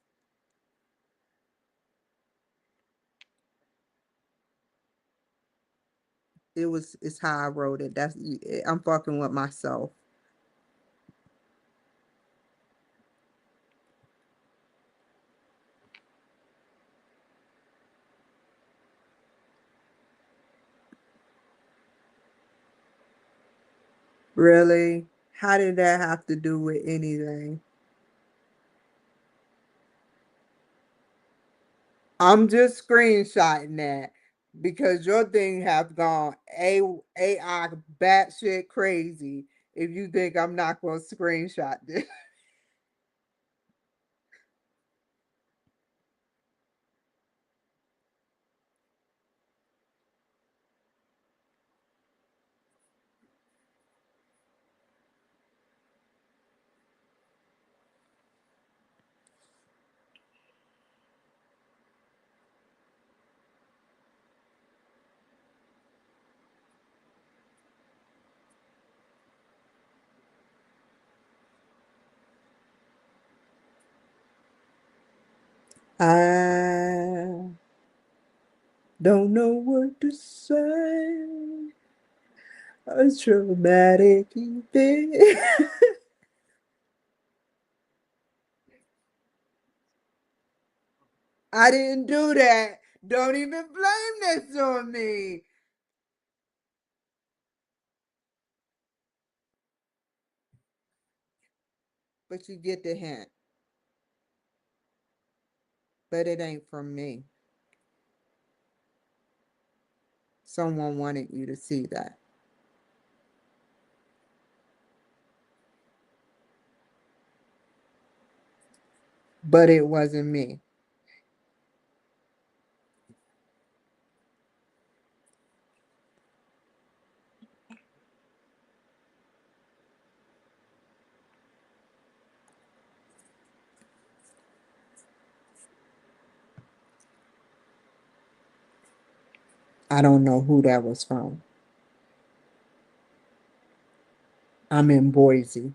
It's how I wrote it. I'm fucking with myself. Really? How did that have to do with anything? I'm just screenshotting that because your thing have gone AI batshit crazy. If you think I'm not gonna screenshot this. I don't know what to say. A traumatic event. I didn't do that. Don't even blame this on me. But you get the hint. But it ain't from me. Someone wanted you to see that. But it wasn't me. I don't know who that was from. I'm in Boise.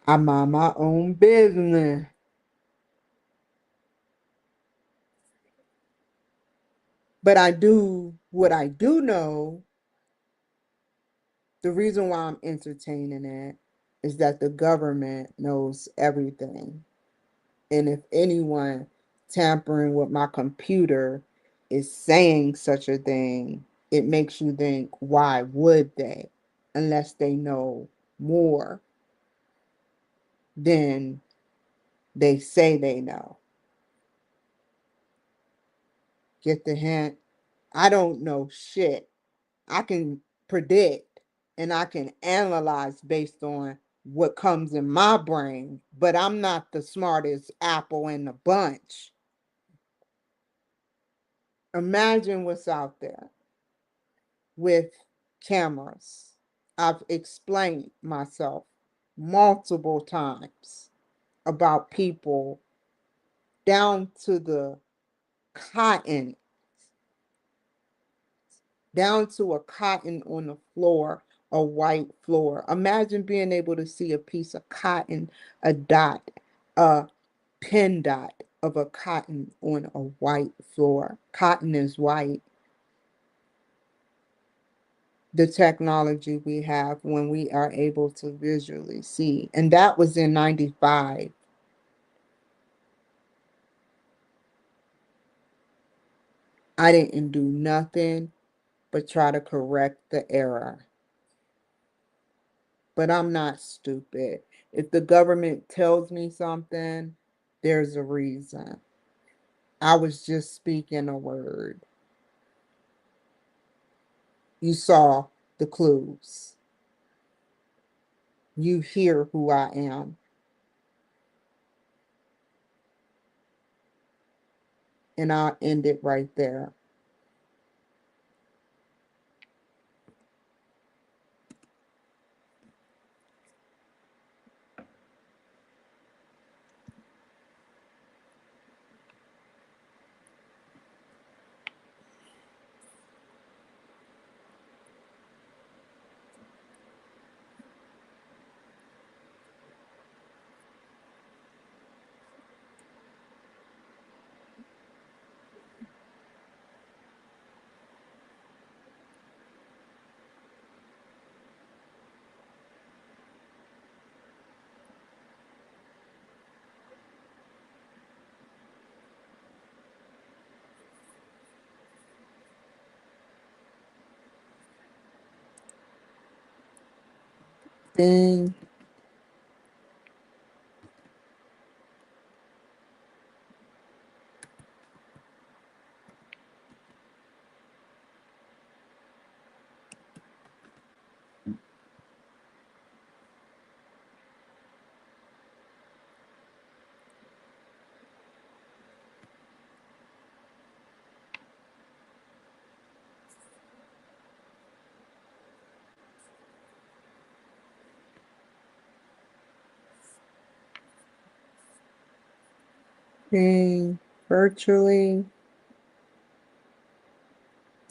I mind my own business. But what I do know, the reason why I'm entertaining it is that the government knows everything. And if anyone tampering with my computer is saying such a thing, it makes you think, why would they? Unless they know more than they say they know. Get the hint? I don't know shit. I can predict and I can analyze based on what comes in my brain, but I'm not the smartest apple in the bunch. Imagine what's out there with cameras. I've explained myself multiple times about people down to the cotton, down to a cotton on the floor, a white floor. Imagine being able to see a piece of cotton, a dot, a pin dot of a cotton on a white floor. Cotton is white. The technology we have when we are able to visually see. And that was in 95. I didn't do nothing but try to correct the error. But I'm not stupid. If the government tells me something, there's a reason. I was just speaking a word. You saw the clues. You hear who I am. And I'll end it right there. Then being virtually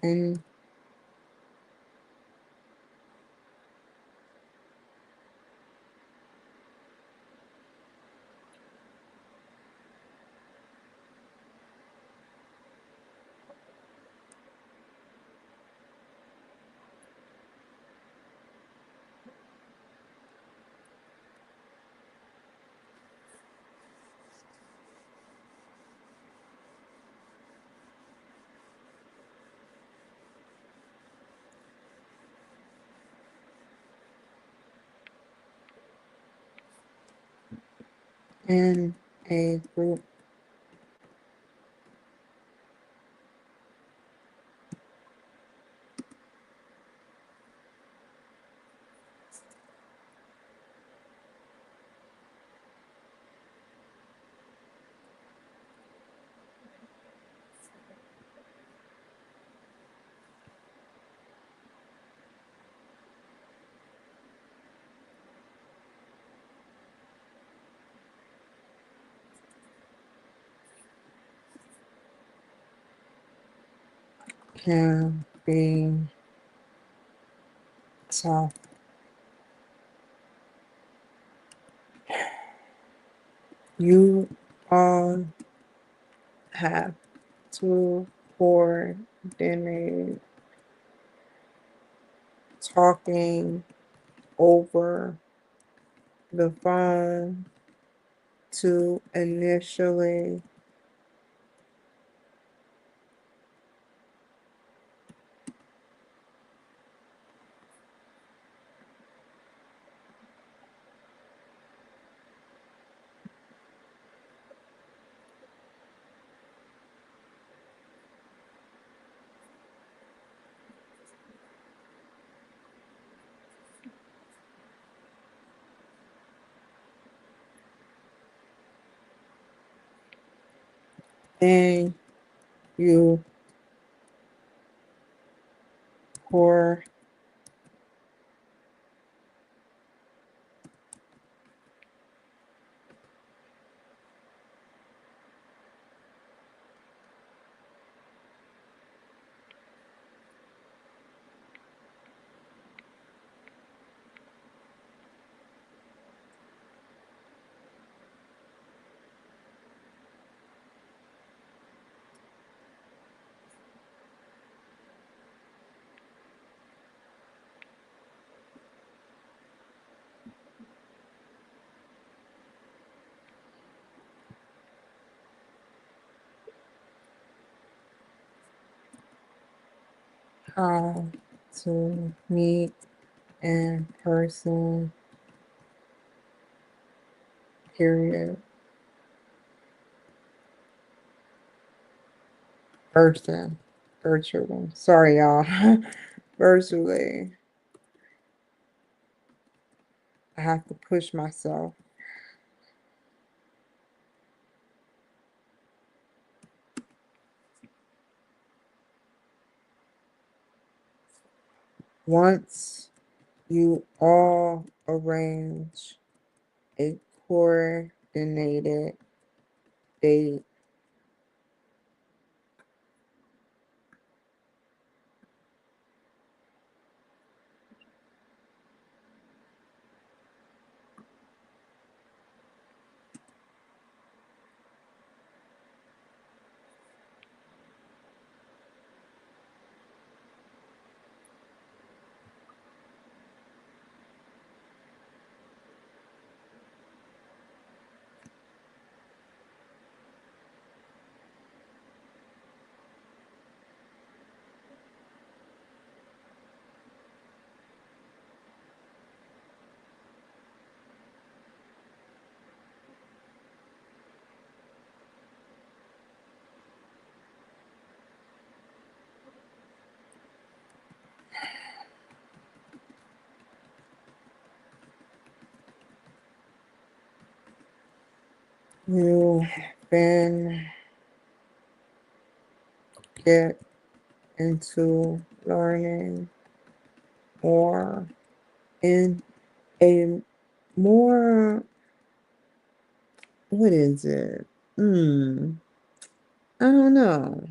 and in a group. Can be tough. You all have to coordinate talking over the phone to initially and you pour how to meet in person, period. Person, virtually. Sorry, y'all. Virtually. I have to push myself. Once you all arrange a coordinated date, you then get into learning more in a more, what is it? I don't know.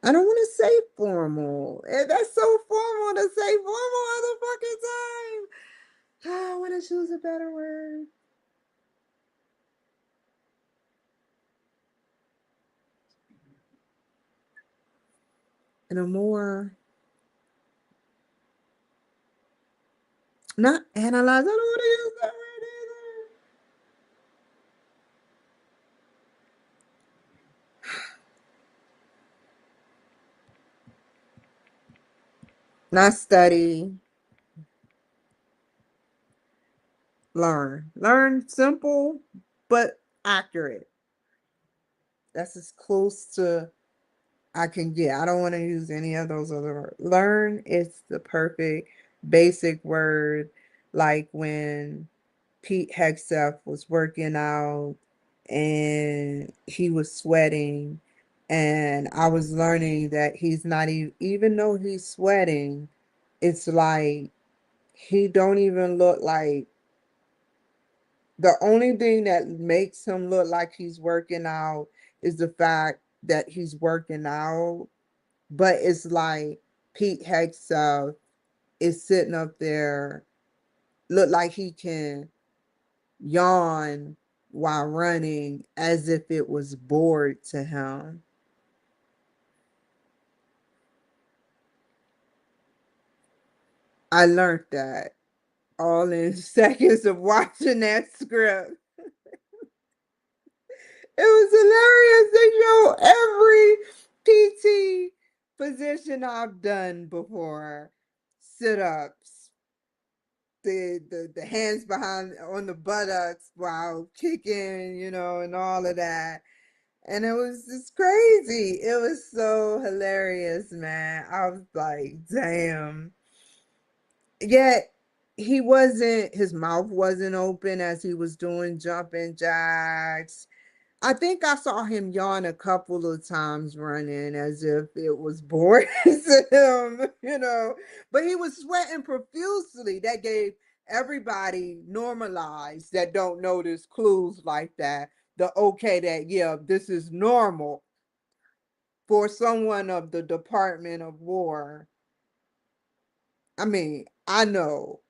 I don't want to say formal. That's so formal to say formal all the fucking time. I want to choose a better word. And a more, not analyze. I don't want to use that word either. Not study, learn. Learn simple but accurate. That's as close to I can get. I don't want to use any of those other words. Learn is the perfect basic word, like when Pete Hegseth was working out and he was sweating, and I was learning that he's not even though he's sweating, it's like he don't even look like, the only thing that makes him look like he's working out is the fact that he's working out. But it's like Pete Hegseth is sitting up there, look like he can yawn while running as if it was bored to him. I learned that all in seconds of watching that script. It was hilarious. They show every PT position I've done before. Sit-ups, the hands behind on the buttocks while kicking, and all of that. And it was just crazy. It was so hilarious, man. I was like, damn. Yet his mouth wasn't open as he was doing jumping jacks. I think I saw him yawn a couple of times running as if it was boring to him. But he was sweating profusely. That gave everybody normalized that don't notice clues like that the okay that, yeah, this is normal for someone of the Department of War. I mean, I know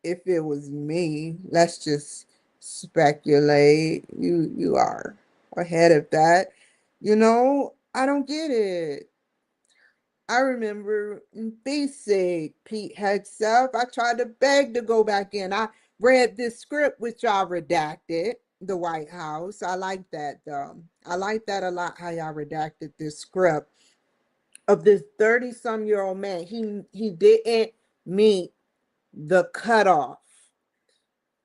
if it was me, let's just speculate. You are ahead of that. I don't get it. I remember in basic Pete Hegseth, I tried to beg to go back in. I read this script which y'all redacted, the White House. I like that though. I like that a lot, how y'all redacted this script of this 30-some-year-old man. He didn't meet the cutoff.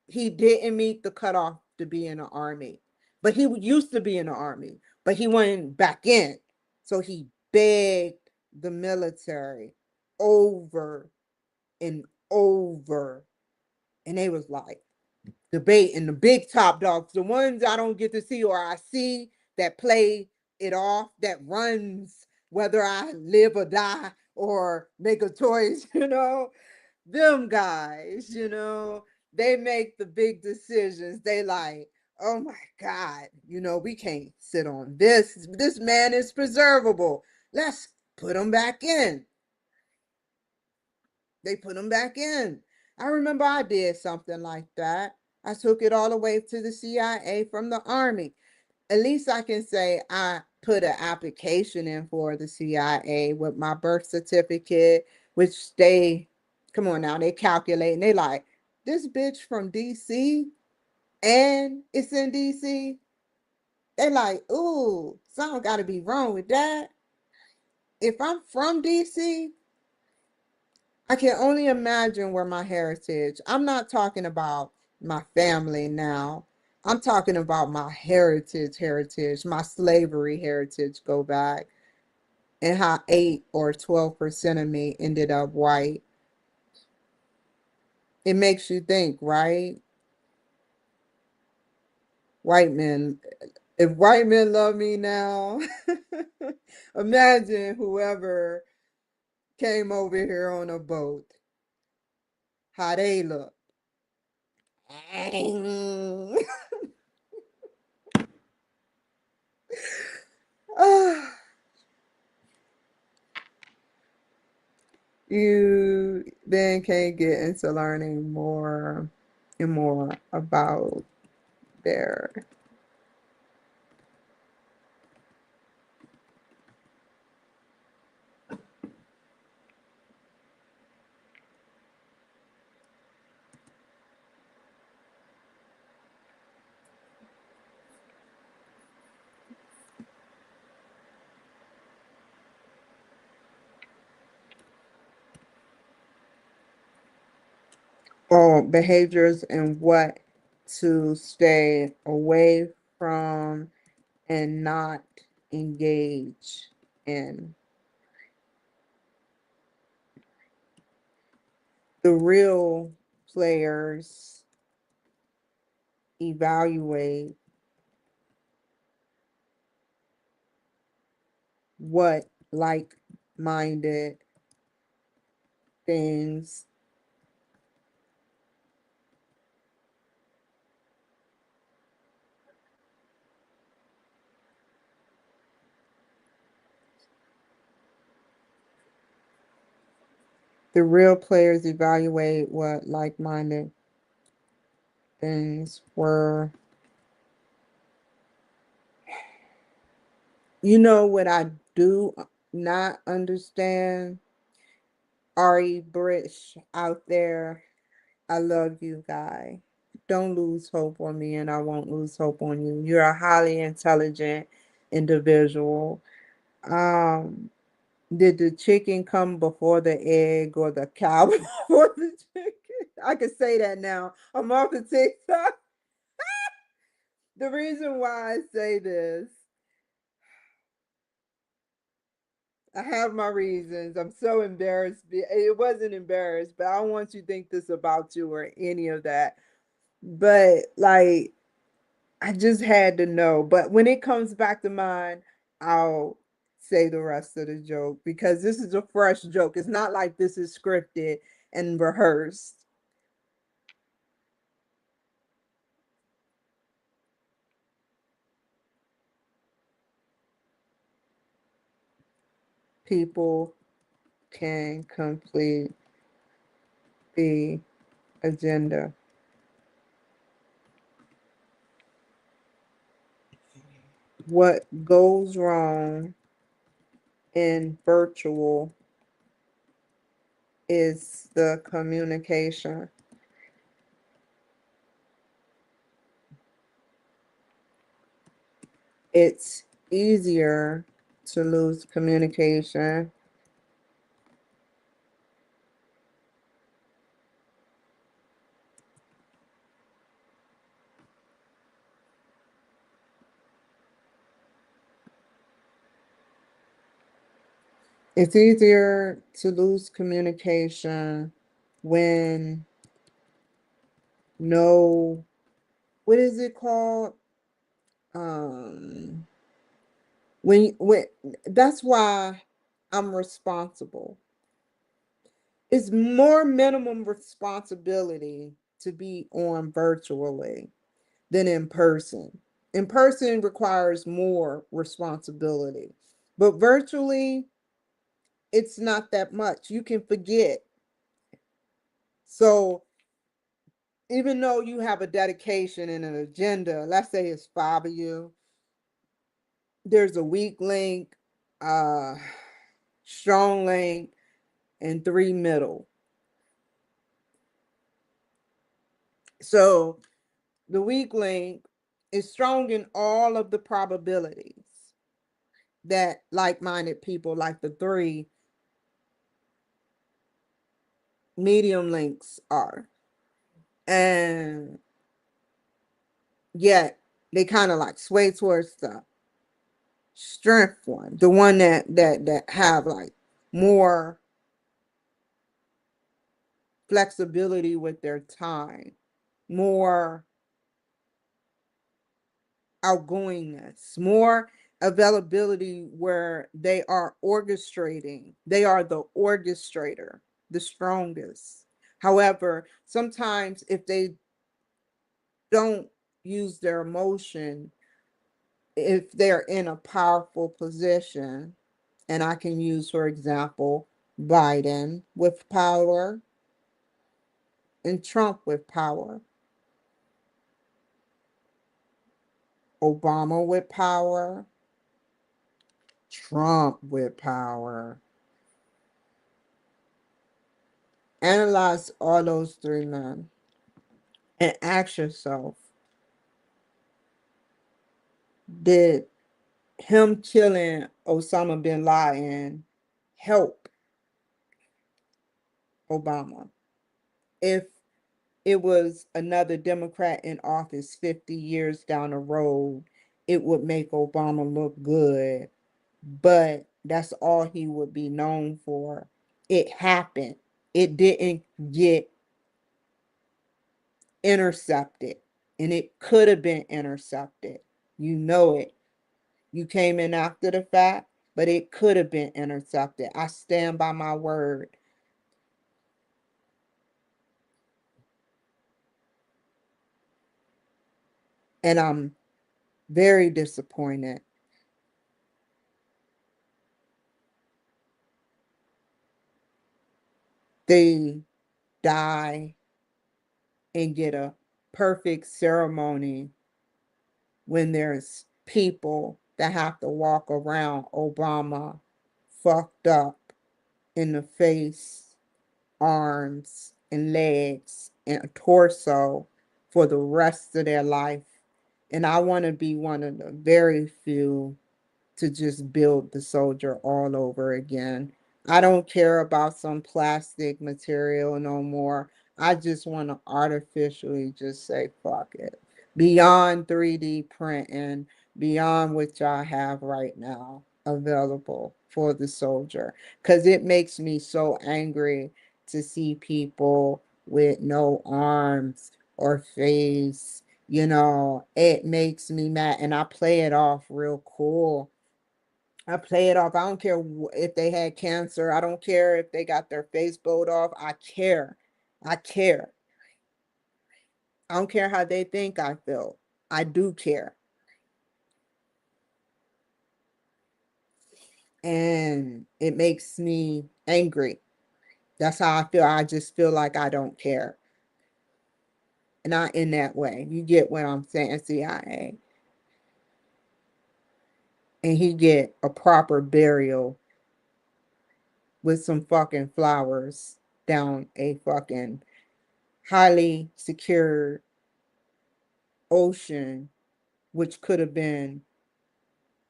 He didn't meet the cutoff to be in the army, but he used to be in the army, but he went back in. So he begged the military over and over, and they was like debating the big top dogs, the ones I don't get to see or I see that play it off, that runs whether I live or die or make a choice, them guys, they make the big decisions. They like, oh my God, we can't sit on this. This man is preservable. Let's put him back in. They put him back in. I remember I did something like that. I took it all the way to the CIA from the Army. At least I can say I put an application in for the CIA with my birth certificate, which come on now, they calculate and they like, this bitch from DC and it's in DC. They like, ooh, something got to be wrong with that. If I'm from DC, I can only imagine where my heritage. I'm not talking about my family now. I'm talking about my heritage, my slavery heritage go back, and how 8 or 12% of me ended up white. It makes you think, right? White men, if white men love me now, imagine whoever came over here on a boat, how they look. You then can get into learning more and more about their behaviors and what to stay away from and not engage in. The real players evaluate what like-minded things. The real players evaluate what like-minded things were You know what I do not understand? Ari Brish out there. I love you, guy. Don't lose hope on me, and I won't lose hope on you. You're a highly intelligent individual. Um, did the chicken come before the egg or the cow before the chicken? I can say that now. I'm off the TikTok. The reason why I say this, I have my reasons. I'm so embarrassed. It wasn't embarrassed, but I don't want you to think this about you or any of that. But like, I just had to know. But when it comes back to mind, I'll say the rest of the joke because this is a fresh joke. It's not like this is scripted and rehearsed. People can complete the agenda. What goes wrong in virtual is the communication. It's easier to lose communication. It's easier to lose communication when no, what is it called? Um, when that's why I'm responsible. It's more minimum responsibility to be on virtually than in person. In person requires more responsibility, but virtually it's not that much. You can forget. So even though you have a dedication and an agenda, let's say it's five of you, there's a weak link, uh, strong link, and three middle. So the weak link is strong in all of the probabilities that like-minded people, like the three medium links are. And yet they kind of like sway towards the strength one, the one that have like more flexibility with their time, more outgoingness, more availability where they are orchestrating. They are the orchestrator, the strongest. However, sometimes if they don't use their emotion, if they're in a powerful position, and I can use, for example, Biden with power and Trump with power, Obama with power, Trump with power. Analyze all those three men and ask yourself, did him killing Osama bin Laden help Obama? If it was another Democrat in office 50 years down the road, it would make Obama look good, but that's all he would be known for. It happened. It didn't get intercepted, and it could have been intercepted. You know it. You came in after the fact, but it could have been intercepted. I stand by my word. And I'm very disappointed. They die and get a perfect ceremony when there's people that have to walk around Obama fucked up in the face, arms, and legs, and a torso for the rest of their life. And I want to be one of the very few to just build the soldier all over again. I don't care about some plastic material no more. I just want to artificially just say fuck it. Beyond 3D printing, beyond what y'all have right now available for the soldier. Because it makes me so angry to see people with no arms or face. It makes me mad. And I play it off real cool. I play it off. I don't care if they had cancer. I don't care if they got their face bowed off. I care. I care. I don't care how they think I feel. I do care. And it makes me angry. That's how I feel. I just feel like I don't care. Not in that way. You get what I'm saying, CIA. And he get a proper burial with some fucking flowers down a fucking highly secured ocean, which could have been,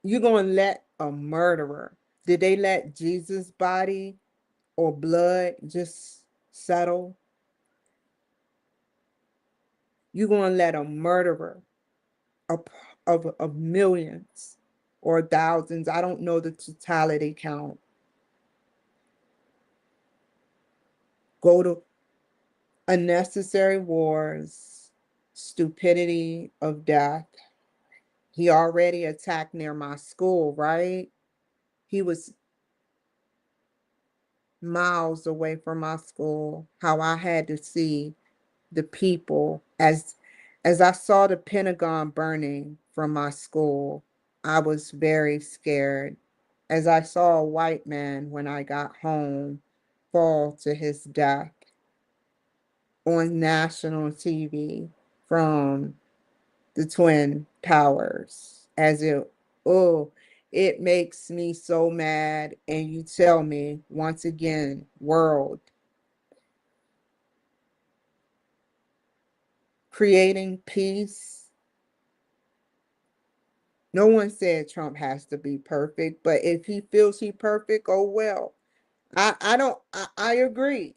you're going to let a murderer, did they let Jesus' body or blood just settle? You're going to let a murderer of, of millions or thousands, I don't know the totality count, go to unnecessary wars, stupidity of death. He already attacked near my school, right? He was miles away from my school, how I had to see the people as I saw the Pentagon burning from my school. I was very scared as I saw a white man when I got home fall to his death on national TV from the Twin Towers. Oh, it makes me so mad. And you tell me once again, world, creating peace. No one said Trump has to be perfect, but if he feels he's perfect, oh well. I don't I agree.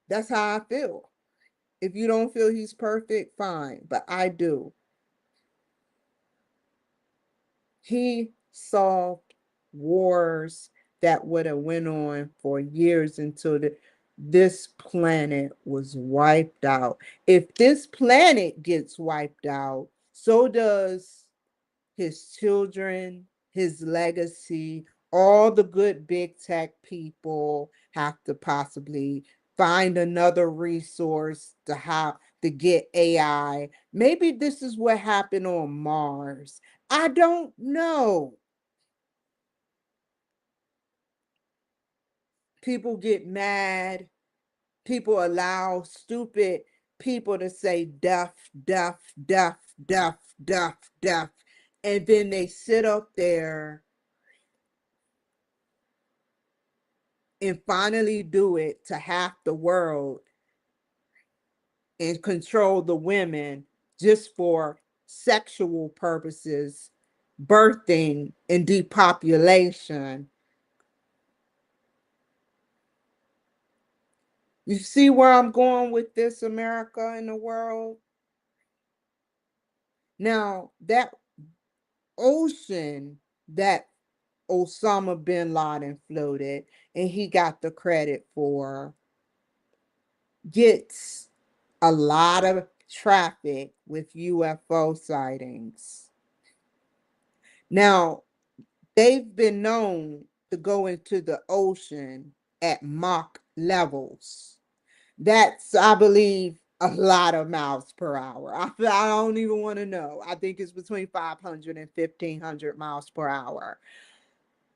That's how I feel. If you don't feel he's perfect, fine, but I do. He solved wars that would have went on for years until this planet was wiped out. If this planet gets wiped out, so does his children, his legacy. All the good big tech people have to possibly find another resource to how to get AI. Maybe this is what happened on Mars. I don't know. People get mad. People allow stupid people to say death, death, death, death, death, death. And then they sit up there and finally do it to half the world and control the women just for sexual purposes, birthing and depopulation. You see where I'm going with this, America and the world? Now, that ocean that Osama bin Laden floated and he got the credit for gets a lot of traffic with UFO sightings. Now, they've been known to go into the ocean at Mach levels. That's, I believe, a lot of miles per hour. I don't even want to know. I think it's between 500 and 1,500 miles per hour.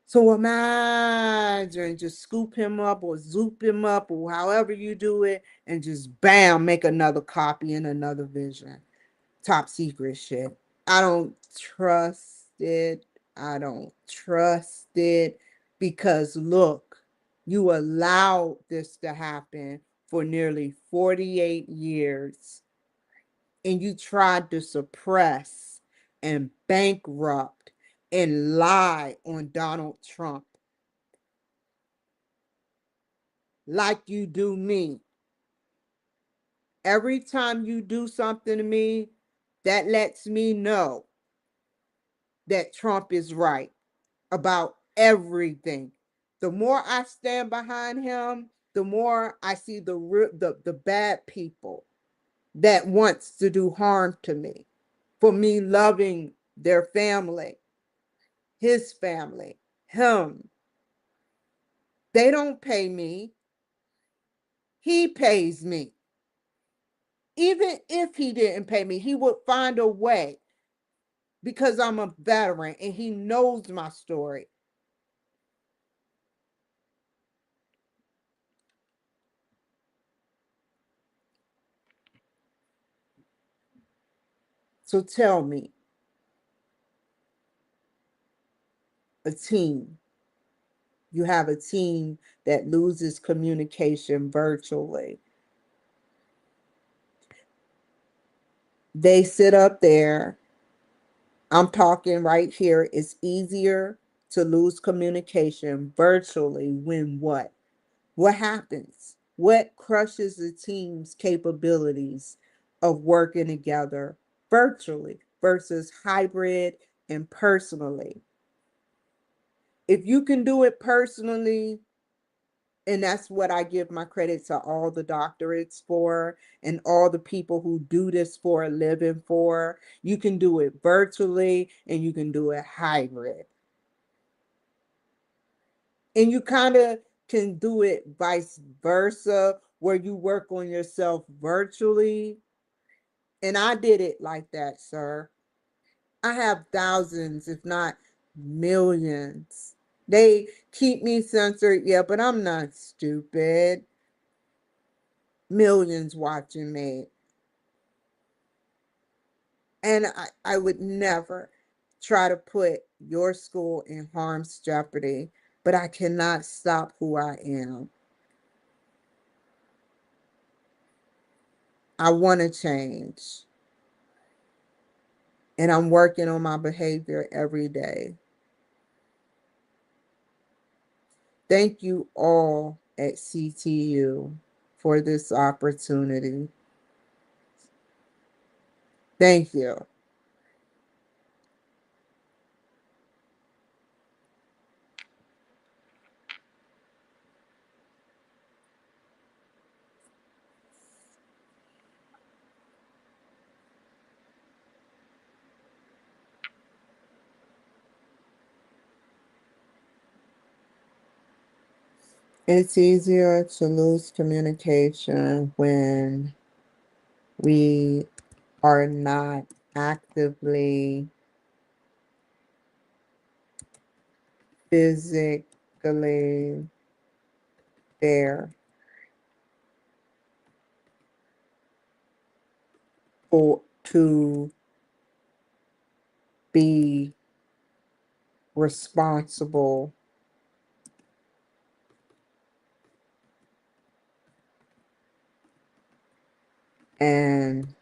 So imagine just scoop him up or zoop him up or however you do it and just bam, make another copy in another vision. top secret shit. I don't trust it. I don't trust it because look, you allowed this to happen for nearly 48 years and you tried to suppress and bankrupt and lie on Donald Trump like you do me. Every time you do something to me, that lets me know that Trump is right about everything. The more I stand behind him, the more I see the bad people that wants to do harm to me for me loving their family, his family, him. They don't pay me. He pays me. Even if he didn't pay me, he would find a way because I'm a veteran and he knows my story. So tell me, a team, you have a team that loses communication virtually. They sit up there. I'm talking right here. It's easier to lose communication virtually when what? What happens? What crushes the team's capabilities of working together virtually versus hybrid and personally? If you can do it personally, and that's what I give my credit to all the doctorates for and all the people who do this for a living for. You can do it virtually and you can do it hybrid. And you kind of can do it vice versa, where you work on yourself virtually. And I did it like that, sir. I have thousands, if not millions. They keep me censored, yeah, but I'm not stupid. Millions watching me. And I would never try to put your school in harm's jeopardy, but I cannot stop who I am. I want to change. And I'm working on my behavior every day. Thank you all at CTU for this opportunity. Thank you. It's easier to lose communication when we are not actively, physically there for to be responsible and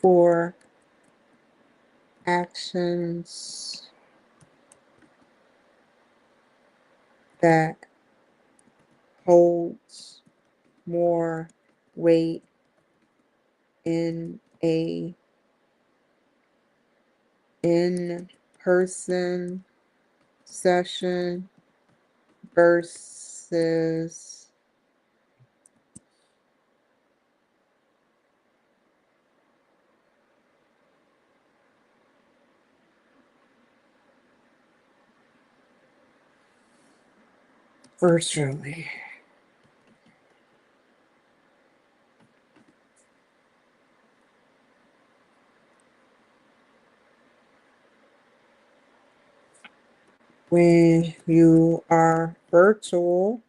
for actions that holds more weight in a in-person session versus virtually. When you are virtual,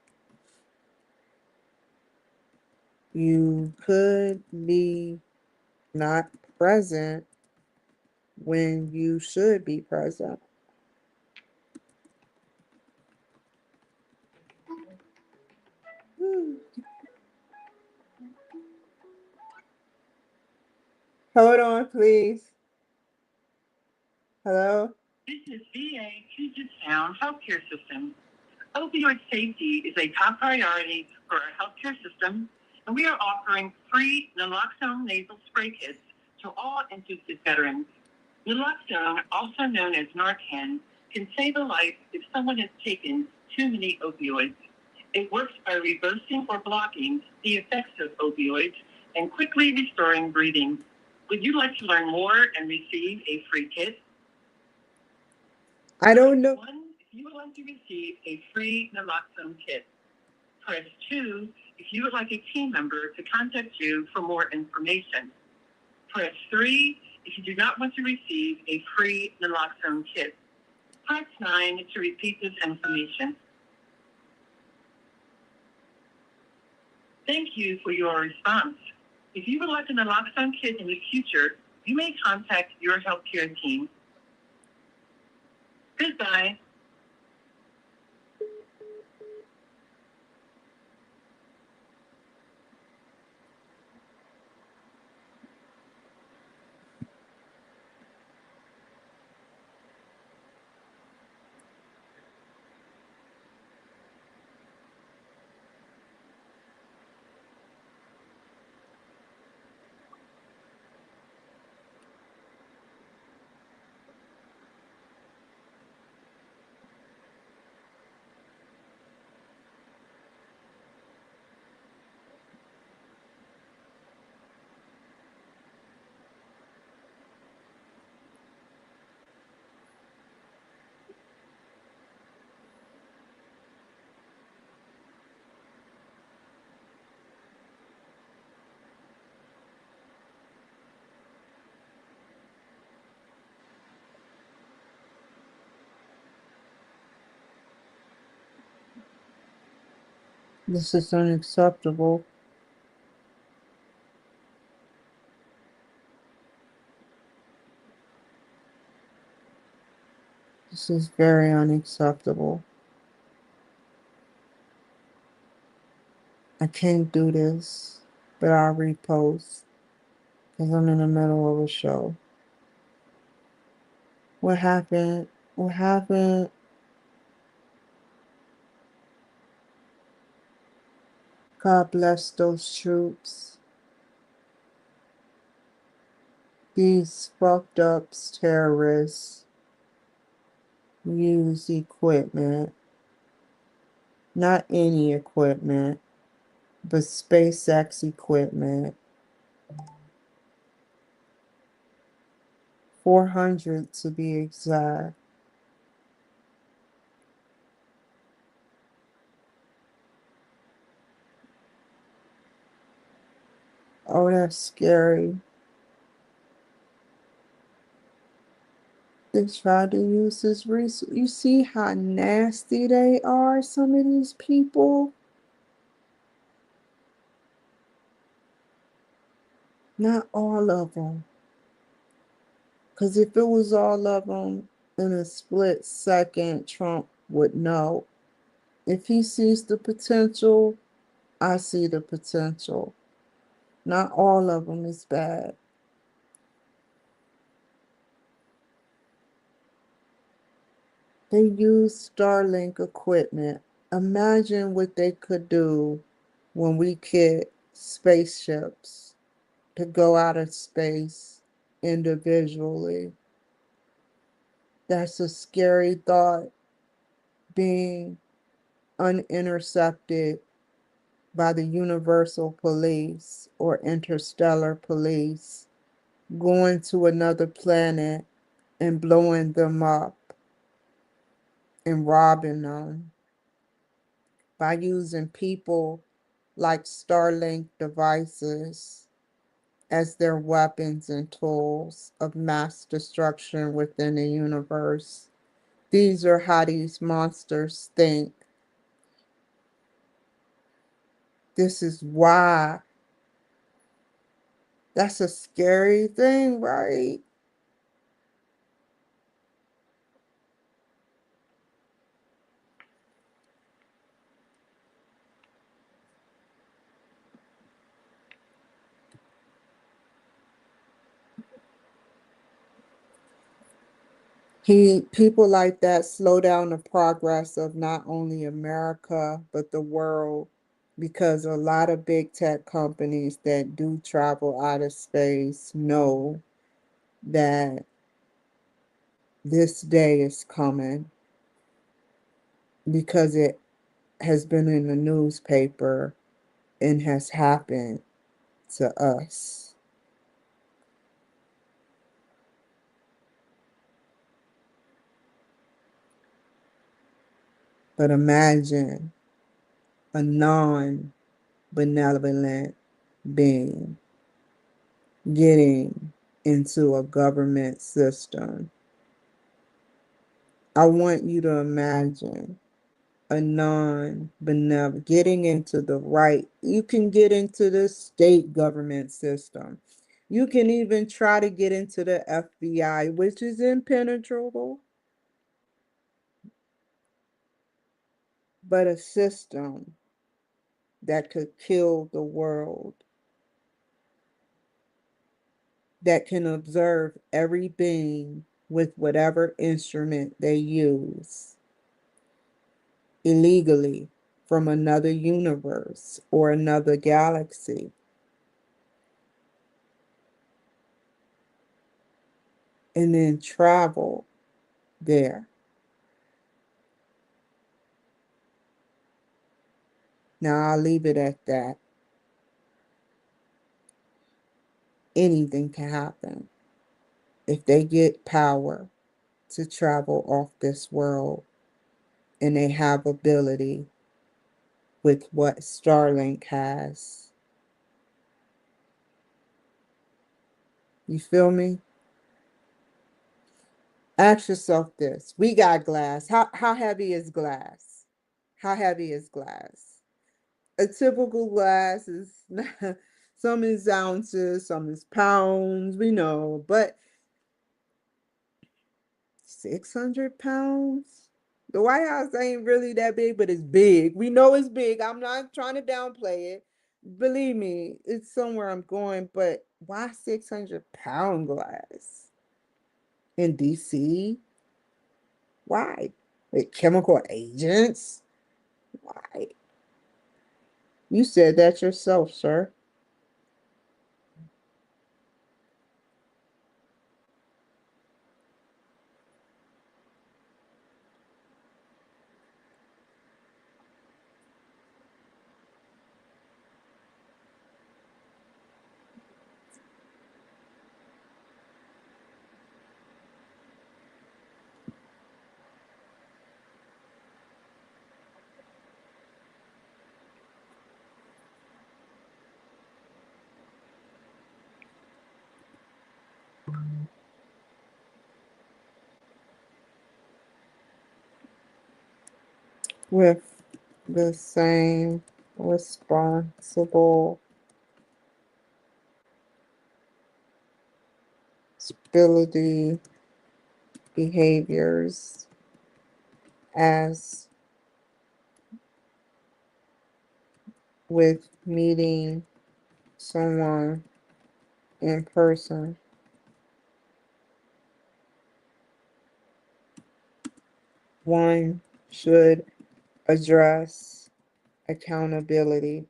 you could be not present when you should be present. Hold on, please. Hello? This is VA Puget Sound healthcare system. Opioid safety is a top priority for our healthcare system, and we are offering free naloxone nasal spray kits to all interested veterans. Naloxone, also known as Narcan, can save a life if someone has taken too many opioids. It works by reversing or blocking the effects of opioids and quickly restoring breathing. Would you like to learn more and receive a free kit? I don't know. Press 1 if you would like to receive a free naloxone kit. Press 2 if you would like a team member to contact you for more information. Press 3 if you do not want to receive a free naloxone kit. Press 9 to repeat this information. Thank you for your response. If you would like a naloxone kit in the future, you may contact your healthcare team. Goodbye. This is unacceptable. This is very unacceptable. I can't do this, but I'll repost because I'm in the middle of a show. What happened? What happened? God bless those troops. These fucked up terrorists use equipment, not any equipment, but SpaceX equipment. 400 to be exact. Oh, that's scary. They tried to use this resource. You see how nasty they are, some of these people? Not all of them. Because if it was all of them in a split second, Trump would know. If he sees the potential, I see the potential. Not all of them is bad. They use Starlink equipment. Imagine what they could do when we get spaceships to go out of space individually. That's a scary thought, being unintercepted by the universal police or interstellar police, going to another planet and blowing them up and robbing them by using people like Starlink devices as their weapons and tools of mass destruction within the universe. These are how these monsters think. This is why. That's a scary thing, right? People like that slow down the progress of not only America, but the world, because a lot of big tech companies that do travel out of space know that this day is coming because it has been in the newspaper and has happened to us. But imagine a non benevolent being getting into a government system. I want you to imagine a non benevolent getting into the right. You can get into the state government system. You can even try to get into the FBI, which is impenetrable, but a system that could kill the world, that can observe every being with whatever instrument they use illegally from another universe or another galaxy, and then travel there. Now I'll leave it at that. Anything can happen if they get power to travel off this world and they have ability with what Starlink has. You feel me? Ask yourself this. We got glass. How heavy is glass? How heavy is glass? A typical glass is some is ounces, some is pounds, we know, but 600 pounds? The White House ain't really that big, but it's big. We know it's big. I'm not trying to downplay it. Believe me, it's somewhere I'm going, but why 600-pound glass in DC? Why? Like chemical agents? Why? You said that yourself, sir. With the same responsible ability behaviors as with meeting someone in person. One should address accountability.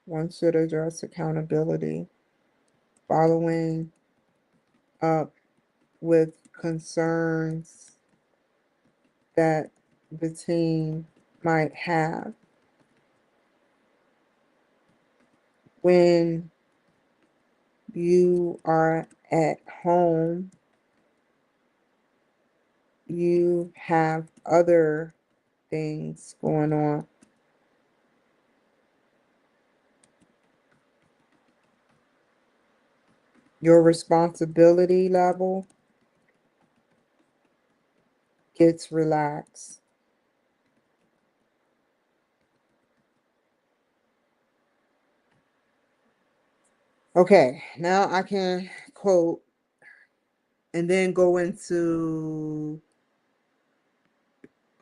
One should address accountability. Following up with concerns that the team might have. When you are at home, you have other things going on. Your responsibility level gets relaxed. Okay, now I can quote and then go into,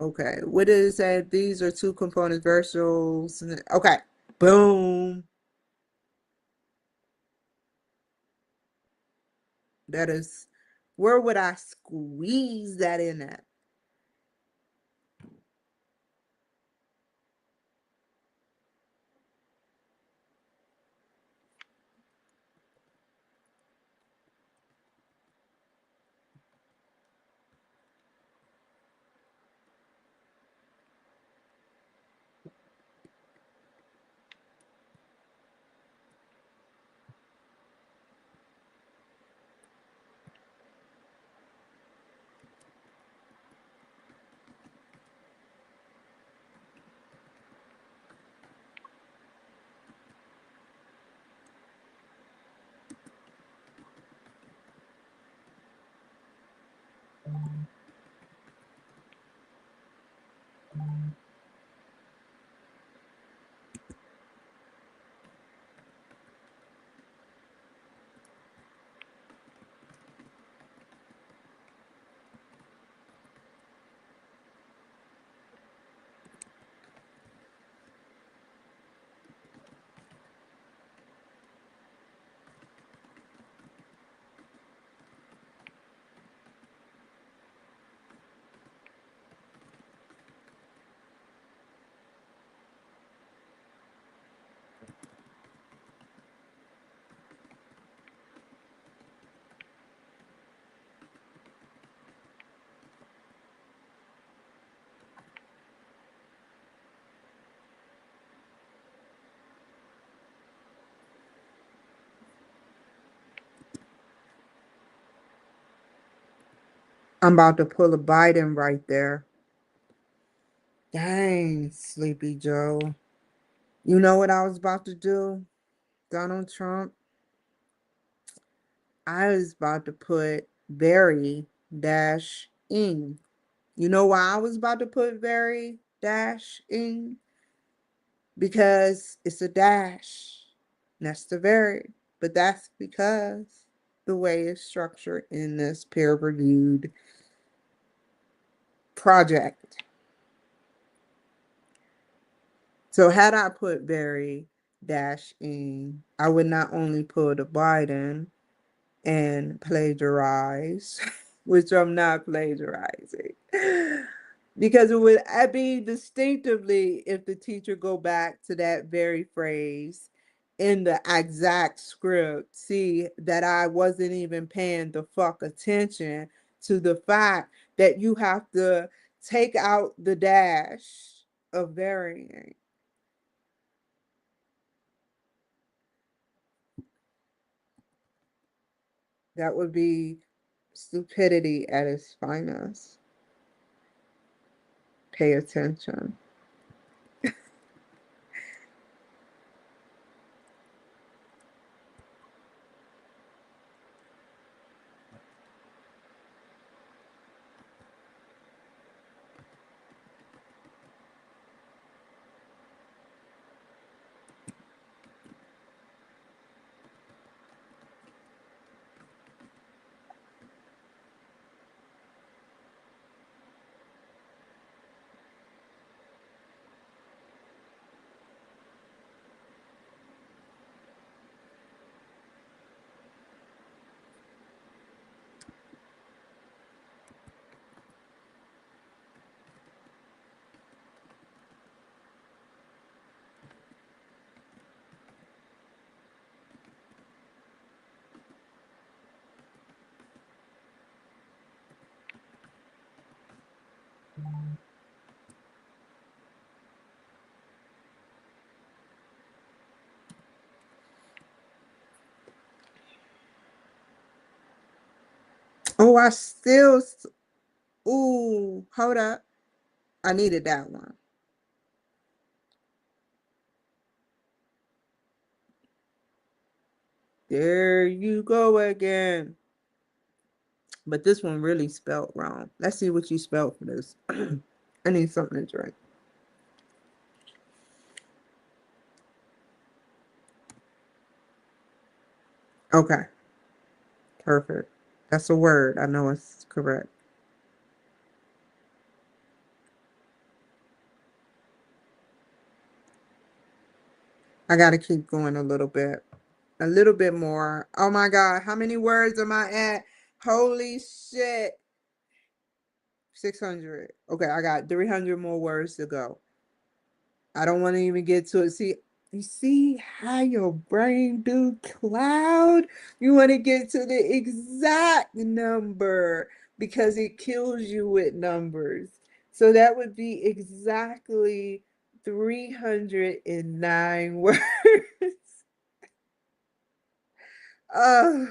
okay, what did it say? These are two components, virtuals. Okay, boom. That is, where would I squeeze that in at? I'm about to pull a Biden right there. Dang, Sleepy Joe. You know what I was about to do? Donald Trump. I was about to put very dash in. You know why I was about to put very dash in? Because it's a dash. That's the very. But that's because the way it's structured in this peer reviewed project. So had I put very dash in, I would not only put a Biden and plagiarize, which I'm not plagiarizing. Because it would be distinctively if the teacher go back to that very phrase in the exact script, see that I wasn't even paying the fuck attention to the fact that you have to take out the dash of varying. That would be stupidity at its finest. Pay attention. Oh, I still. Ooh, hold up. I needed that one. There you go again. But this one really spelled wrong. Let's see what you spelled for this. I need something to drink. Okay, perfect. That's a word. I know it's correct. I got to keep going a little bit. A little bit more. Oh my God. How many words am I at? Holy shit. 600. Okay, I got 300 more words to go. I don't want to even get to it. See, you see how your brain do, Cloud? You want to get to the exact number because it kills you with numbers. So that would be exactly 309 words. Oh,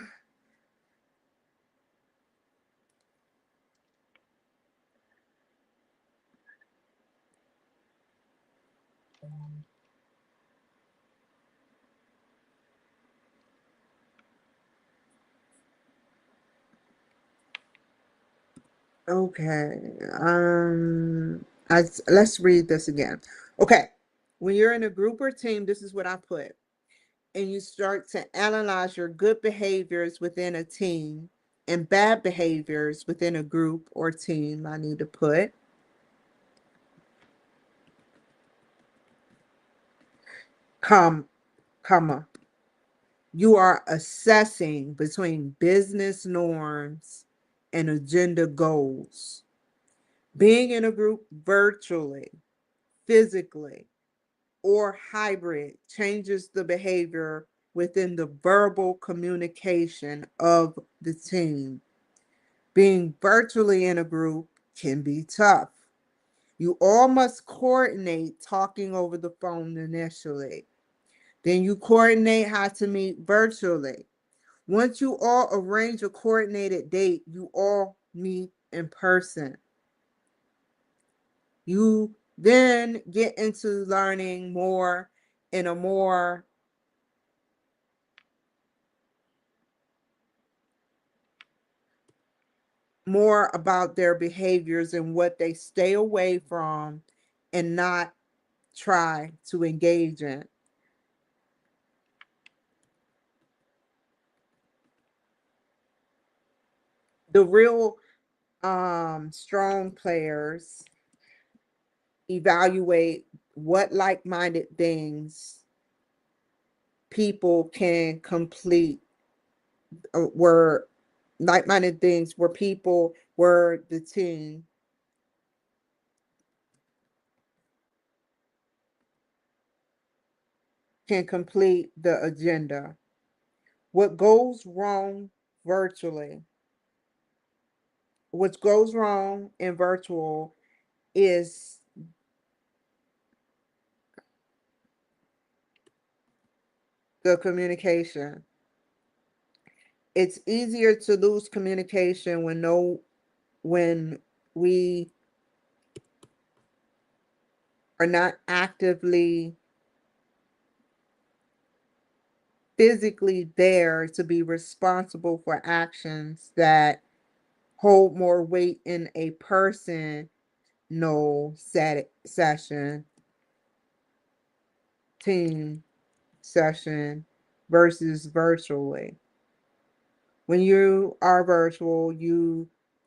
okay. Let's read this again. Okay. When you're in a group or team, this is what I put. And you start to analyze your good behaviors within a team and bad behaviors within a group or team, I need to put, com, comma, you are assessing between business norms and agenda goals. Being in a group virtually, physically, or hybrid changes the behavior within the verbal communication of the team. Being virtually in a group can be tough. You all must coordinate talking over the phone initially. Then you coordinate how to meet virtually. Once you all arrange a coordinated date, you all meet in person. You then get into learning more in a more about their behaviors and what they stay away from and not try to engage in. The real strong players evaluate what like-minded things people can complete, were like-minded things where people were the team can complete the agenda. What goes wrong virtually, what goes wrong in virtual is the communication. It's easier to lose communication when we are not actively physically there to be responsible for actions that hold more weight in a person no session, team session versus virtually. When you are virtual,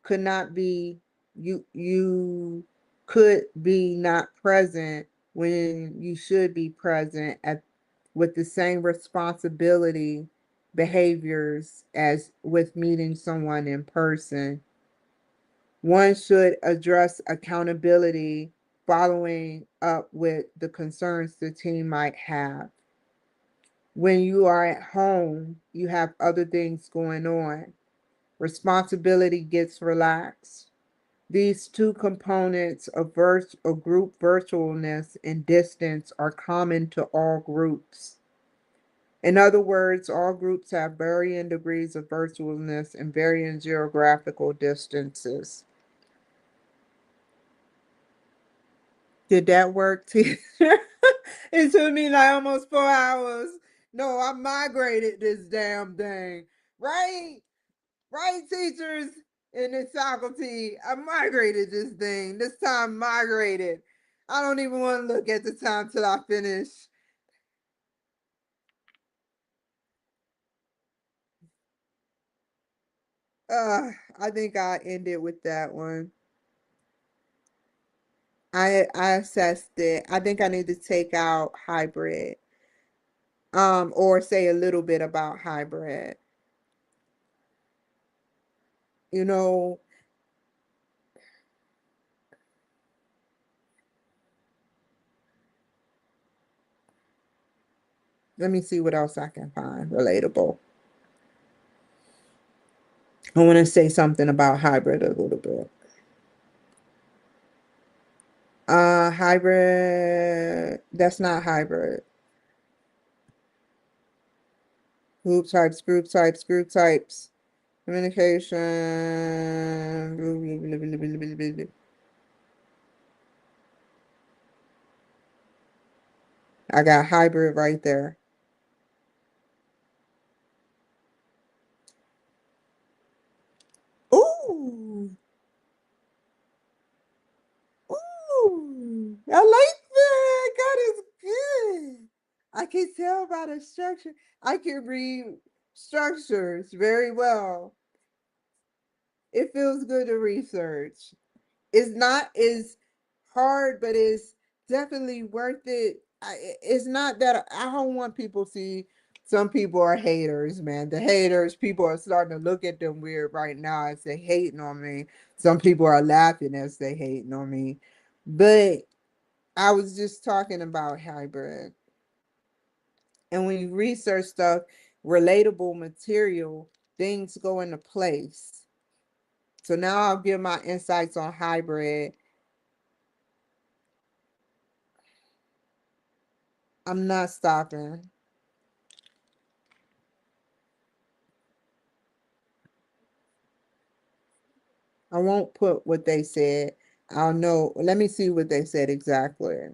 could not be you could be not present when you should be present at with the same responsibility behaviors as with meeting someone in person. One should address accountability, following up with the concerns the team might have. When you are at home, you have other things going on. Responsibility gets relaxed. These two components of group virtualness and distance are common to all groups. In other words, all groups have varying degrees of virtualness and varying geographical distances. Did that work, teacher? It took me like almost 4 hours. No, I migrated this damn thing. Right? Right, teachers in this faculty. I migrated this thing. This time migrated. I don't even want to look at the time till I finish. I think I ended with that one. I assessed it. I think I need to take out hybrid. Or say a little bit about hybrid. You know, let me see what else I can find relatable. I want to say something about hybrid a little bit. Hybrid, that's not hybrid. Group types, group types. Communication. I got hybrid right there. Ooh. Ooh. I like that. God is good. I can tell by the structure. I can read structures very well. It feels good to research. It's not as hard, but it's definitely worth it. It's not that I don't want people to see. Some people are haters, man. The haters, people are starting to look at them weird right now as they hating on me. Some people are laughing as they hating on me. But I was just talking about hybrid. And when you research stuff, relatable material, things go into place. So now I'll give my insights on hybrid. I'm not stopping. I won't put what they said. I'll know. Let me see what they said exactly.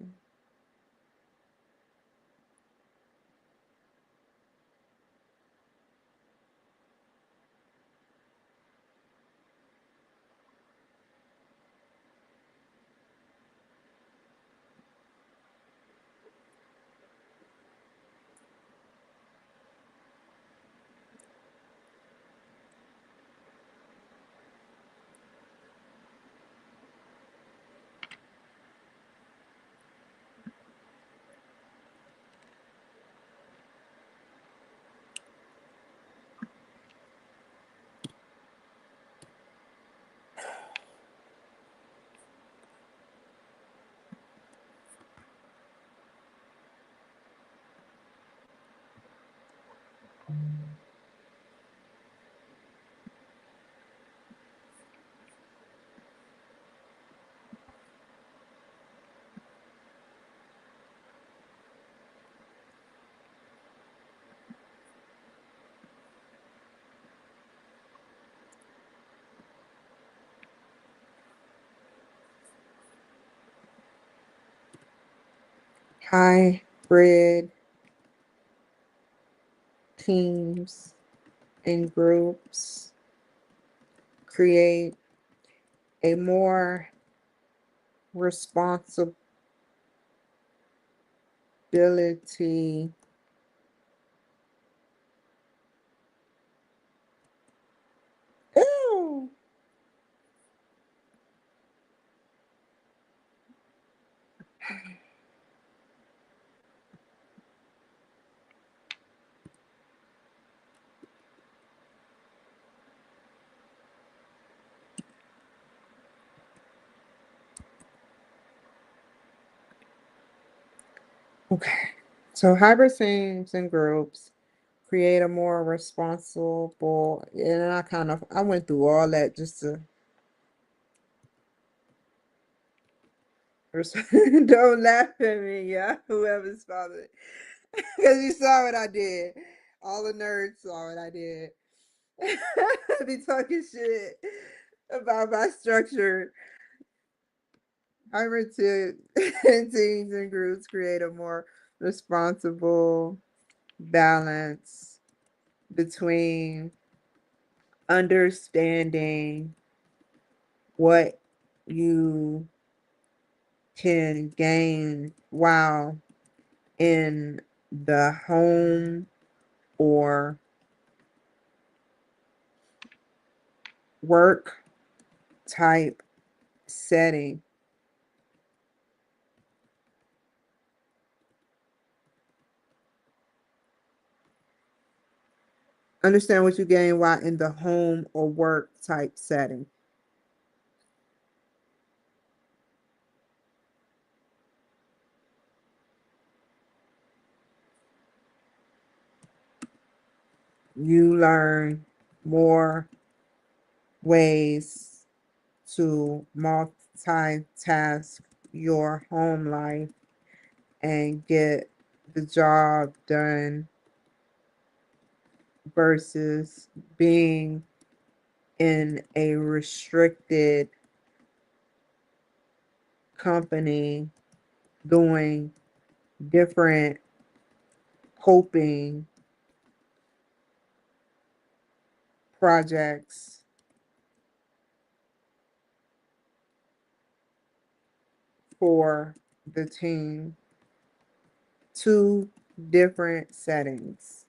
Hybrid teams and groups create a more responsibility. Ew. Okay. So hybrid teams and groups create a more responsible, and I went through all that just to don't laugh at me, yeah. Whoever's father. Because you saw what I did. All the nerds saw what I did. Be talking shit about my structure. However, to teams and groups create a more responsible balance between understanding what you can gain while in the home or work type setting. Understand what you gain while in the home or work type setting. You learn more ways to multitask your home life and get the job done versus being in a restricted company doing different coping projects for the team. Two different settings.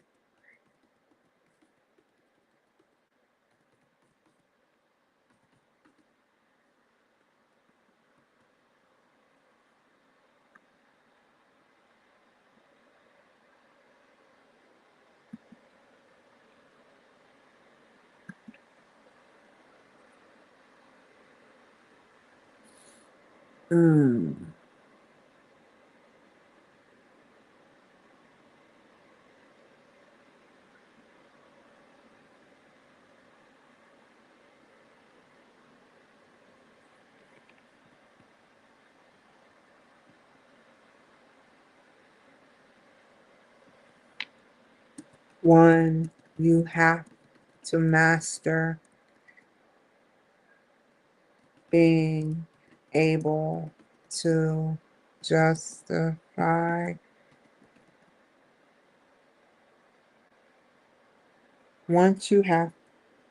Mm. One, you have to master being able to justify. Once you have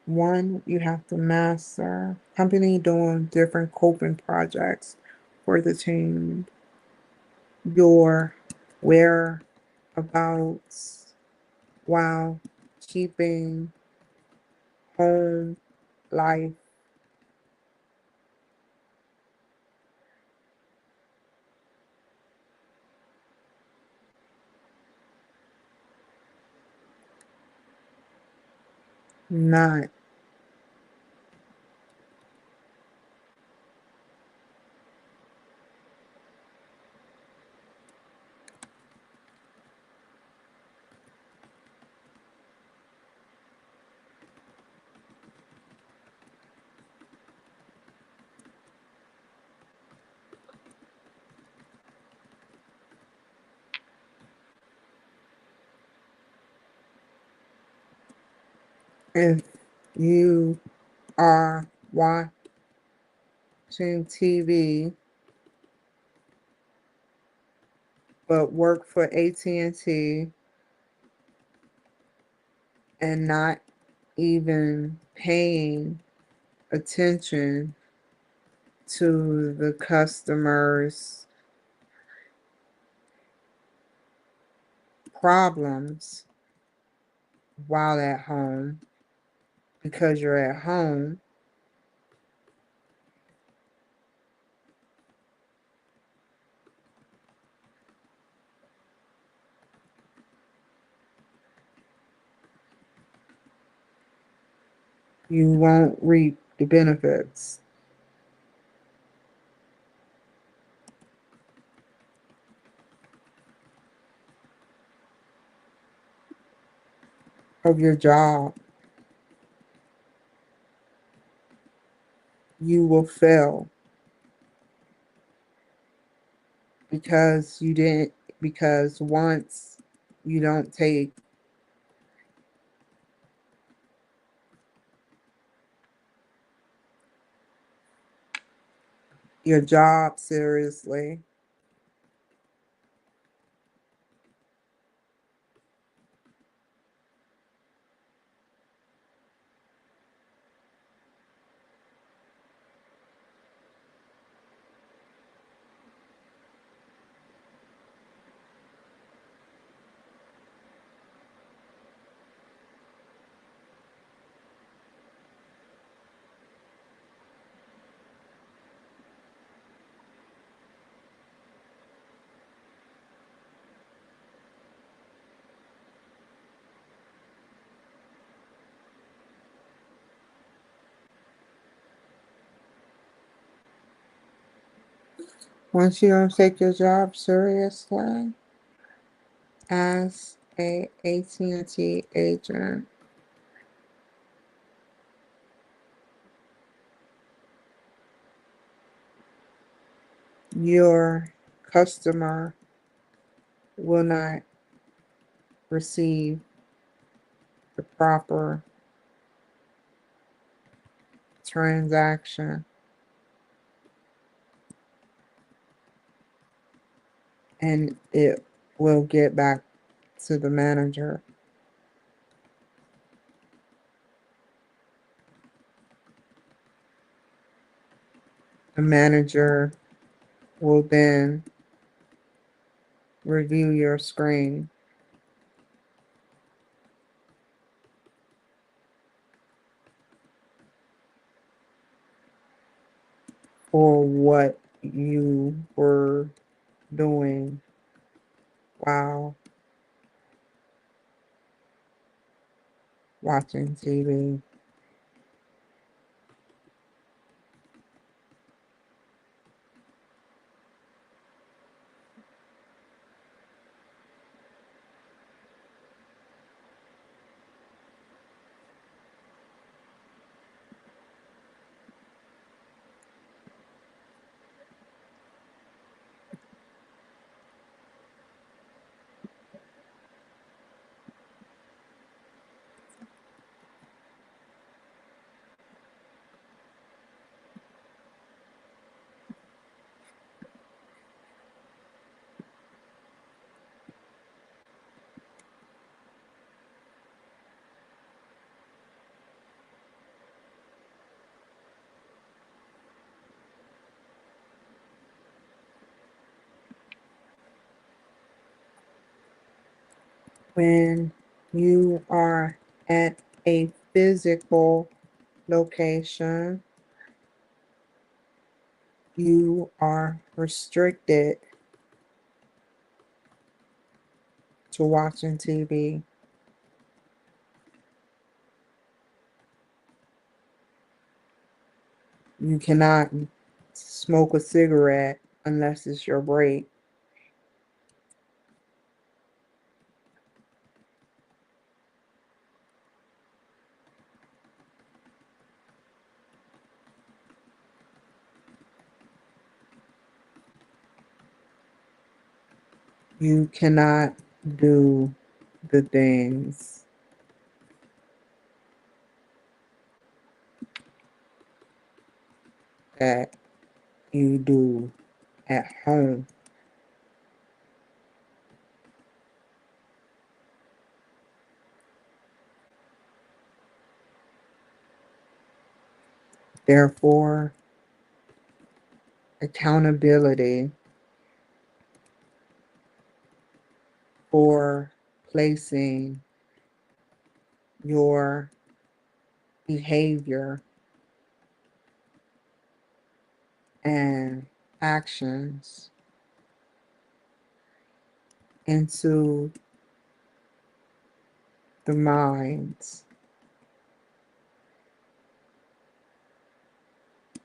one, you have to master company doing different coping projects for the team, your whereabouts while keeping home life not. If you are watching TV but work for AT&T and not even paying attention to the customers' problems while at home because you're at home, you won't reap the benefits of your job. You will fail because you didn't, because once you don't take your job seriously, once you don't take your job seriously as a AT&T agent, your customer will not receive the proper transaction, and it will get back to the manager. The manager will then review your screen for what you were doing while watching TV. When you are at a physical location, you are restricted to watching TV. You cannot smoke a cigarette unless it's your break. You cannot do the things that you do at home. Therefore, accountability for placing your behavior and actions into the minds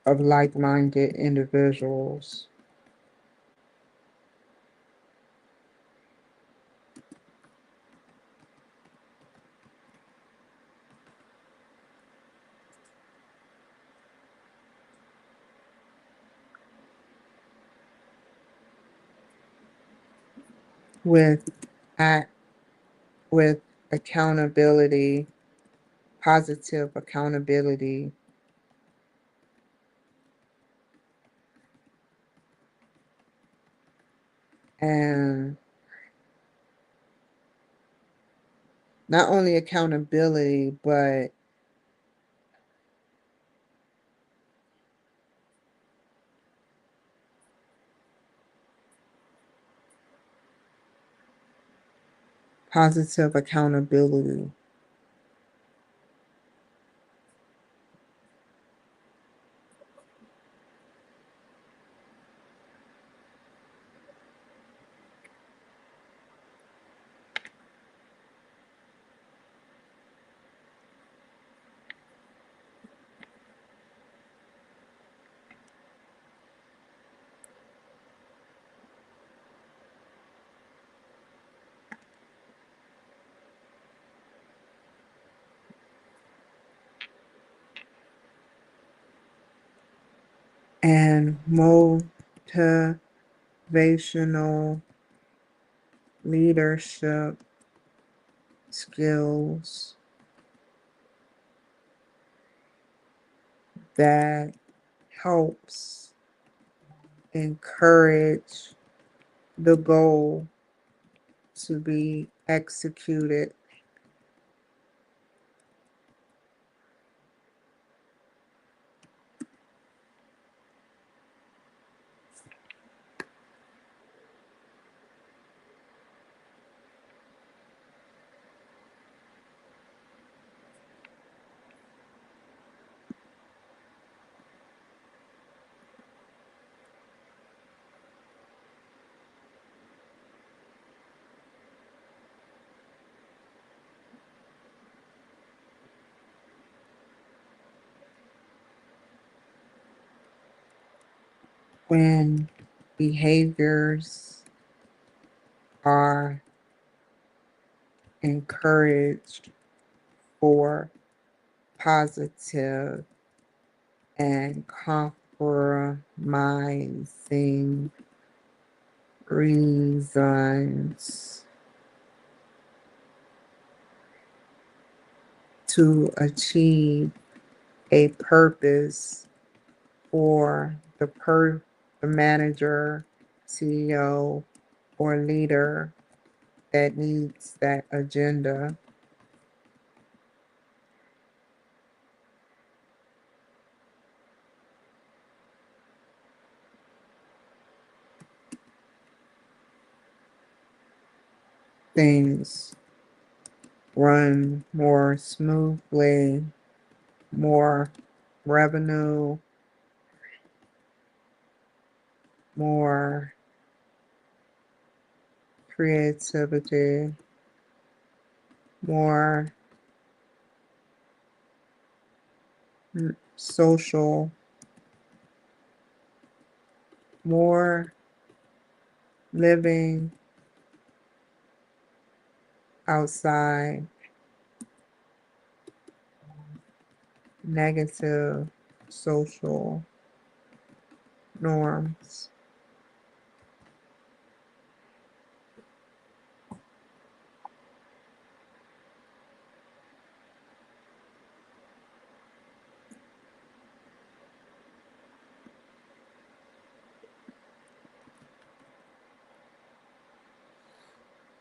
of like minded individuals. With with accountability, positive accountability, and not only accountability, but positive accountability. And motivational leadership skills that helps encourage the goal to be executed. When behaviors are encouraged for positive and compromising reasons to achieve a purpose for the manager, CEO, or leader that needs that agenda. Things run more smoothly, more revenue, more creativity, more social, more living outside negative social norms.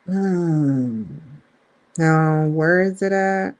Hmm. Now, where is it at?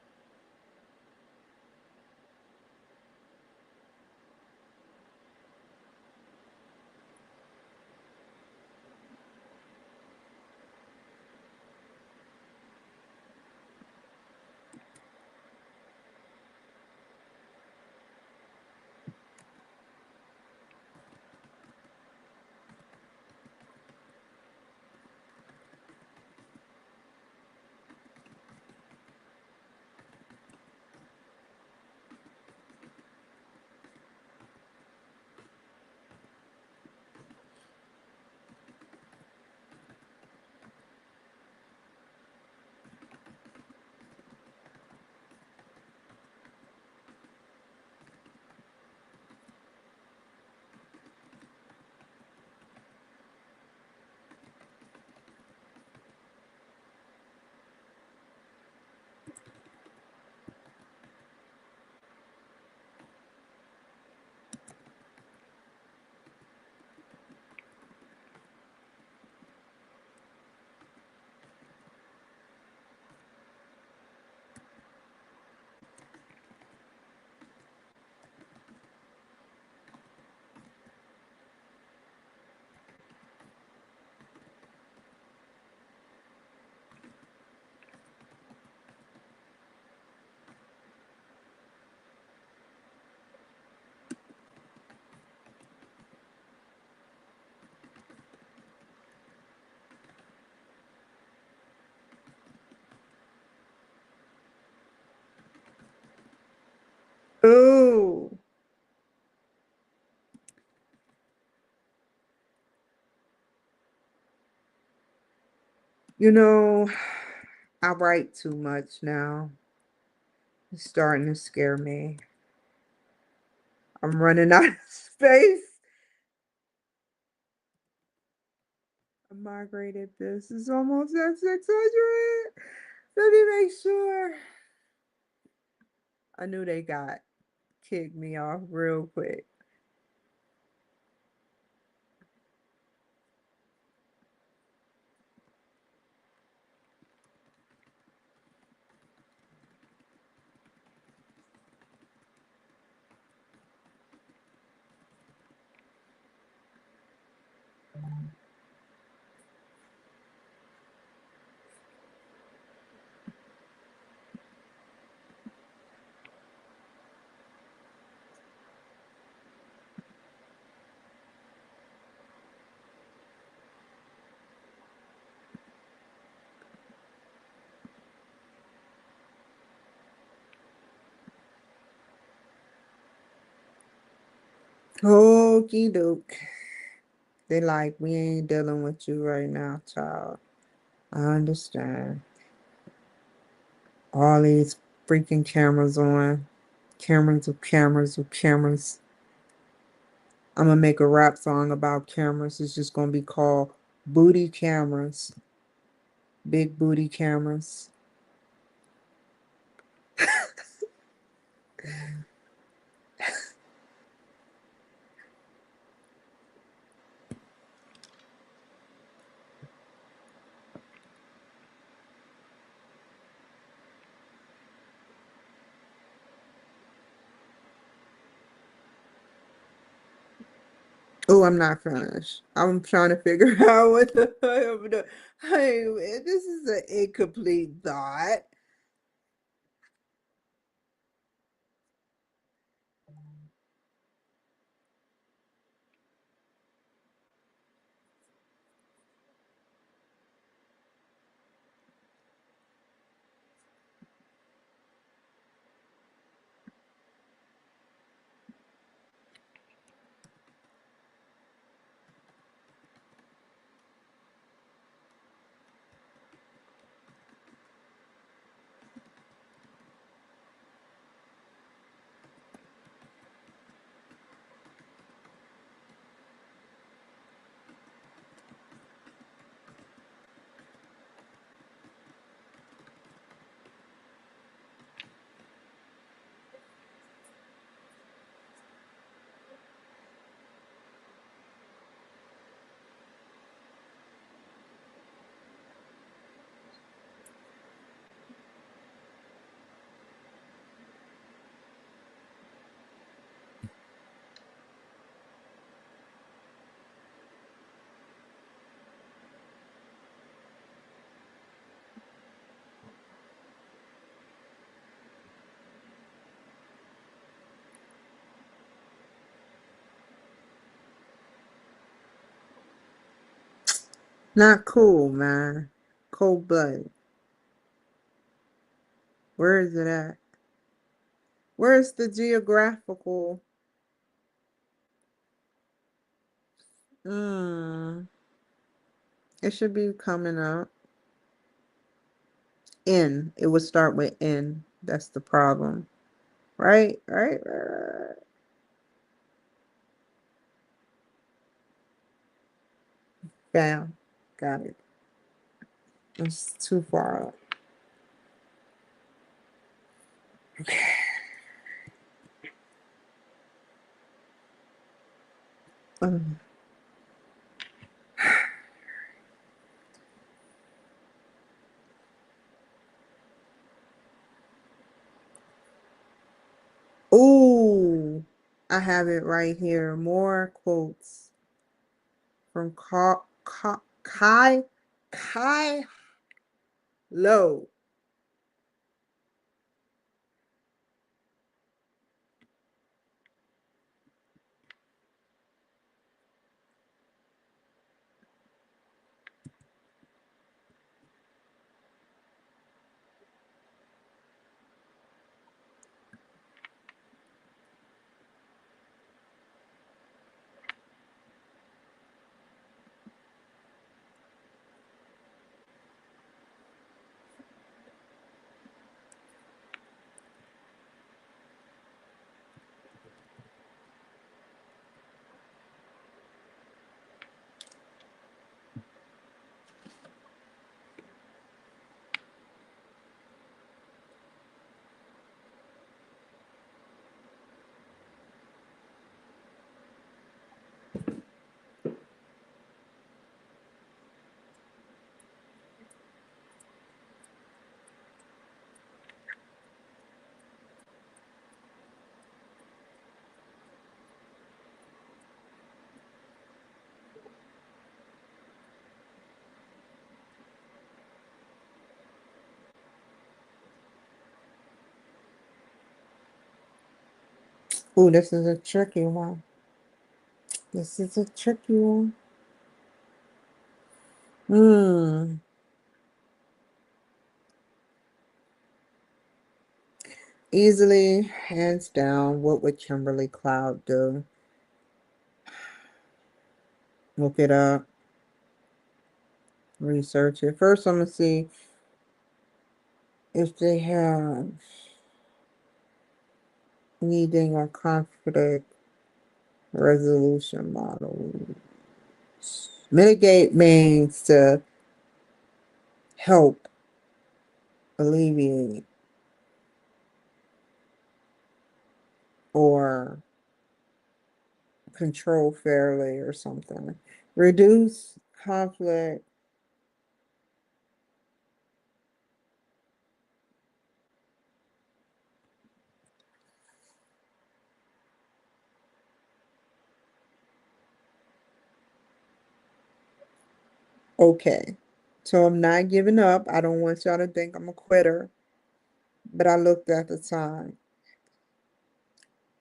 You know, I write too much now. It's starting to scare me. I'm running out of space. I migrated this. It's almost at 600. Let me make sure. I knew they got kicked me off real quick. Okie doke. They like, we ain't dealing with you right now, child. I understand. All these freaking cameras on. Cameras of cameras of cameras. I'm gonna make a rap song about cameras. It's just gonna be called Booty Cameras. Big booty cameras. Oh, I'm not finished. I'm trying to figure out what the hell I'm doing. Hey, this is an incomplete thought. Not cool, man. Cold blood. Where is it at? Where's the geographical? Mm, it should be coming up. N. It would start with N. That's the problem. Right, right, right. Bam. Got it. It's too far up. Okay. Um, Ooh, I have it right here. More quotes from Kai Low. Ooh, this is a tricky one. This is a tricky one. Hmm. Easily, hands down, what would Kimberly Cloud do? Look it up, research it. First, I'm gonna see if they have needing or conflict resolution models. Mitigate means to help, alleviate, or control fairly or something. Reduce conflict. Okay. So I'm not giving up. I don't want y'all to think I'm a quitter. But I looked at the time.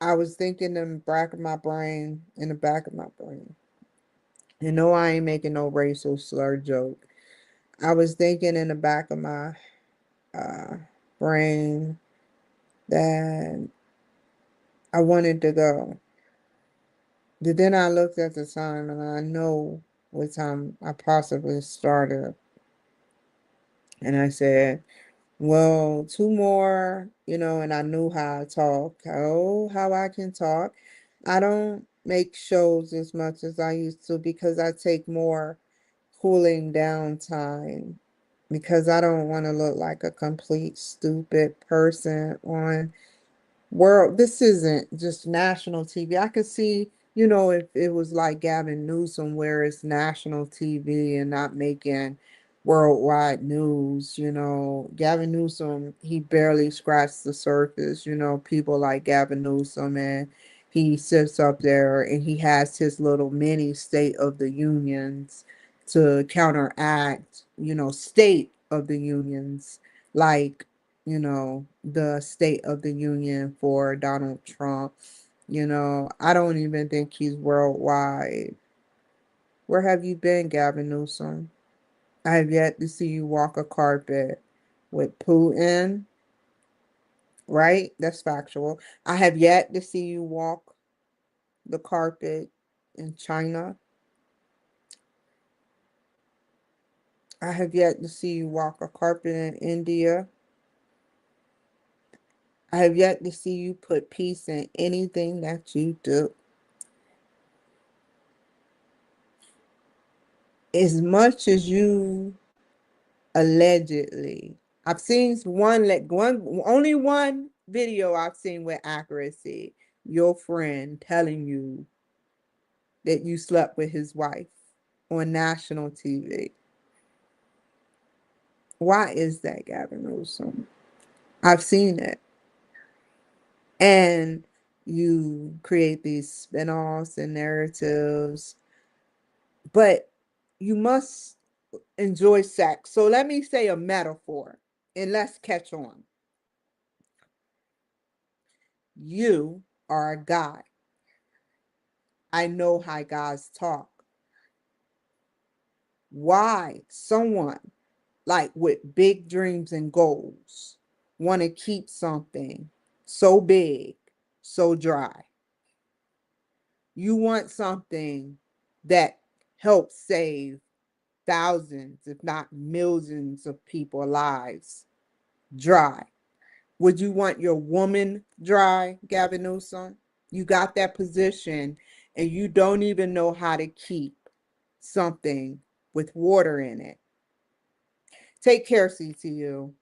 I was thinking in the back of my brain, in the back of my brain. You know I ain't making no racial slur joke. I was thinking in the back of my uh, brain that I wanted to go. But then I looked at the time and I know what time I possibly started. And I said, well, two more, and I knew how I talk. Oh, how I can talk. I don't make shows as much as I used to because I take more cooling down time because I don't want to look like a complete stupid person on world. This isn't just national TV. I could see, if it was like Gavin Newsom, where it's national TV and not making worldwide news. Gavin Newsom, he barely scratched the surface. People like Gavin Newsom, and he sits up there and he has his little mini State of the Unions to counteract, State of the Unions, like the State of the Union for Donald Trump. I don't even think he's worldwide. Where have you been, Gavin Newsom? I have yet to see you walk a carpet with Putin, right? That's factual. I have yet to see you walk the carpet in China. I have yet to see you walk a carpet in India. I have yet to see you put peace in anything that you do. As much as you allegedly, I've seen only one video I've seen with accuracy. Your friend telling you that you slept with his wife on national TV. Why is that, Gavin Newsom? I've seen it. And you create these spin-offs and narratives, but you must enjoy sex. So let me say a metaphor and let's catch on. You are a guy. I know how guys talk. Why someone like with big dreams and goals want to keep something so big, so dry? You want something that helps save thousands, if not millions of people lives dry. Would you want your woman dry, Gavin Newsom? You got that position and you don't even know how to keep something with water in it. Take care, CTU.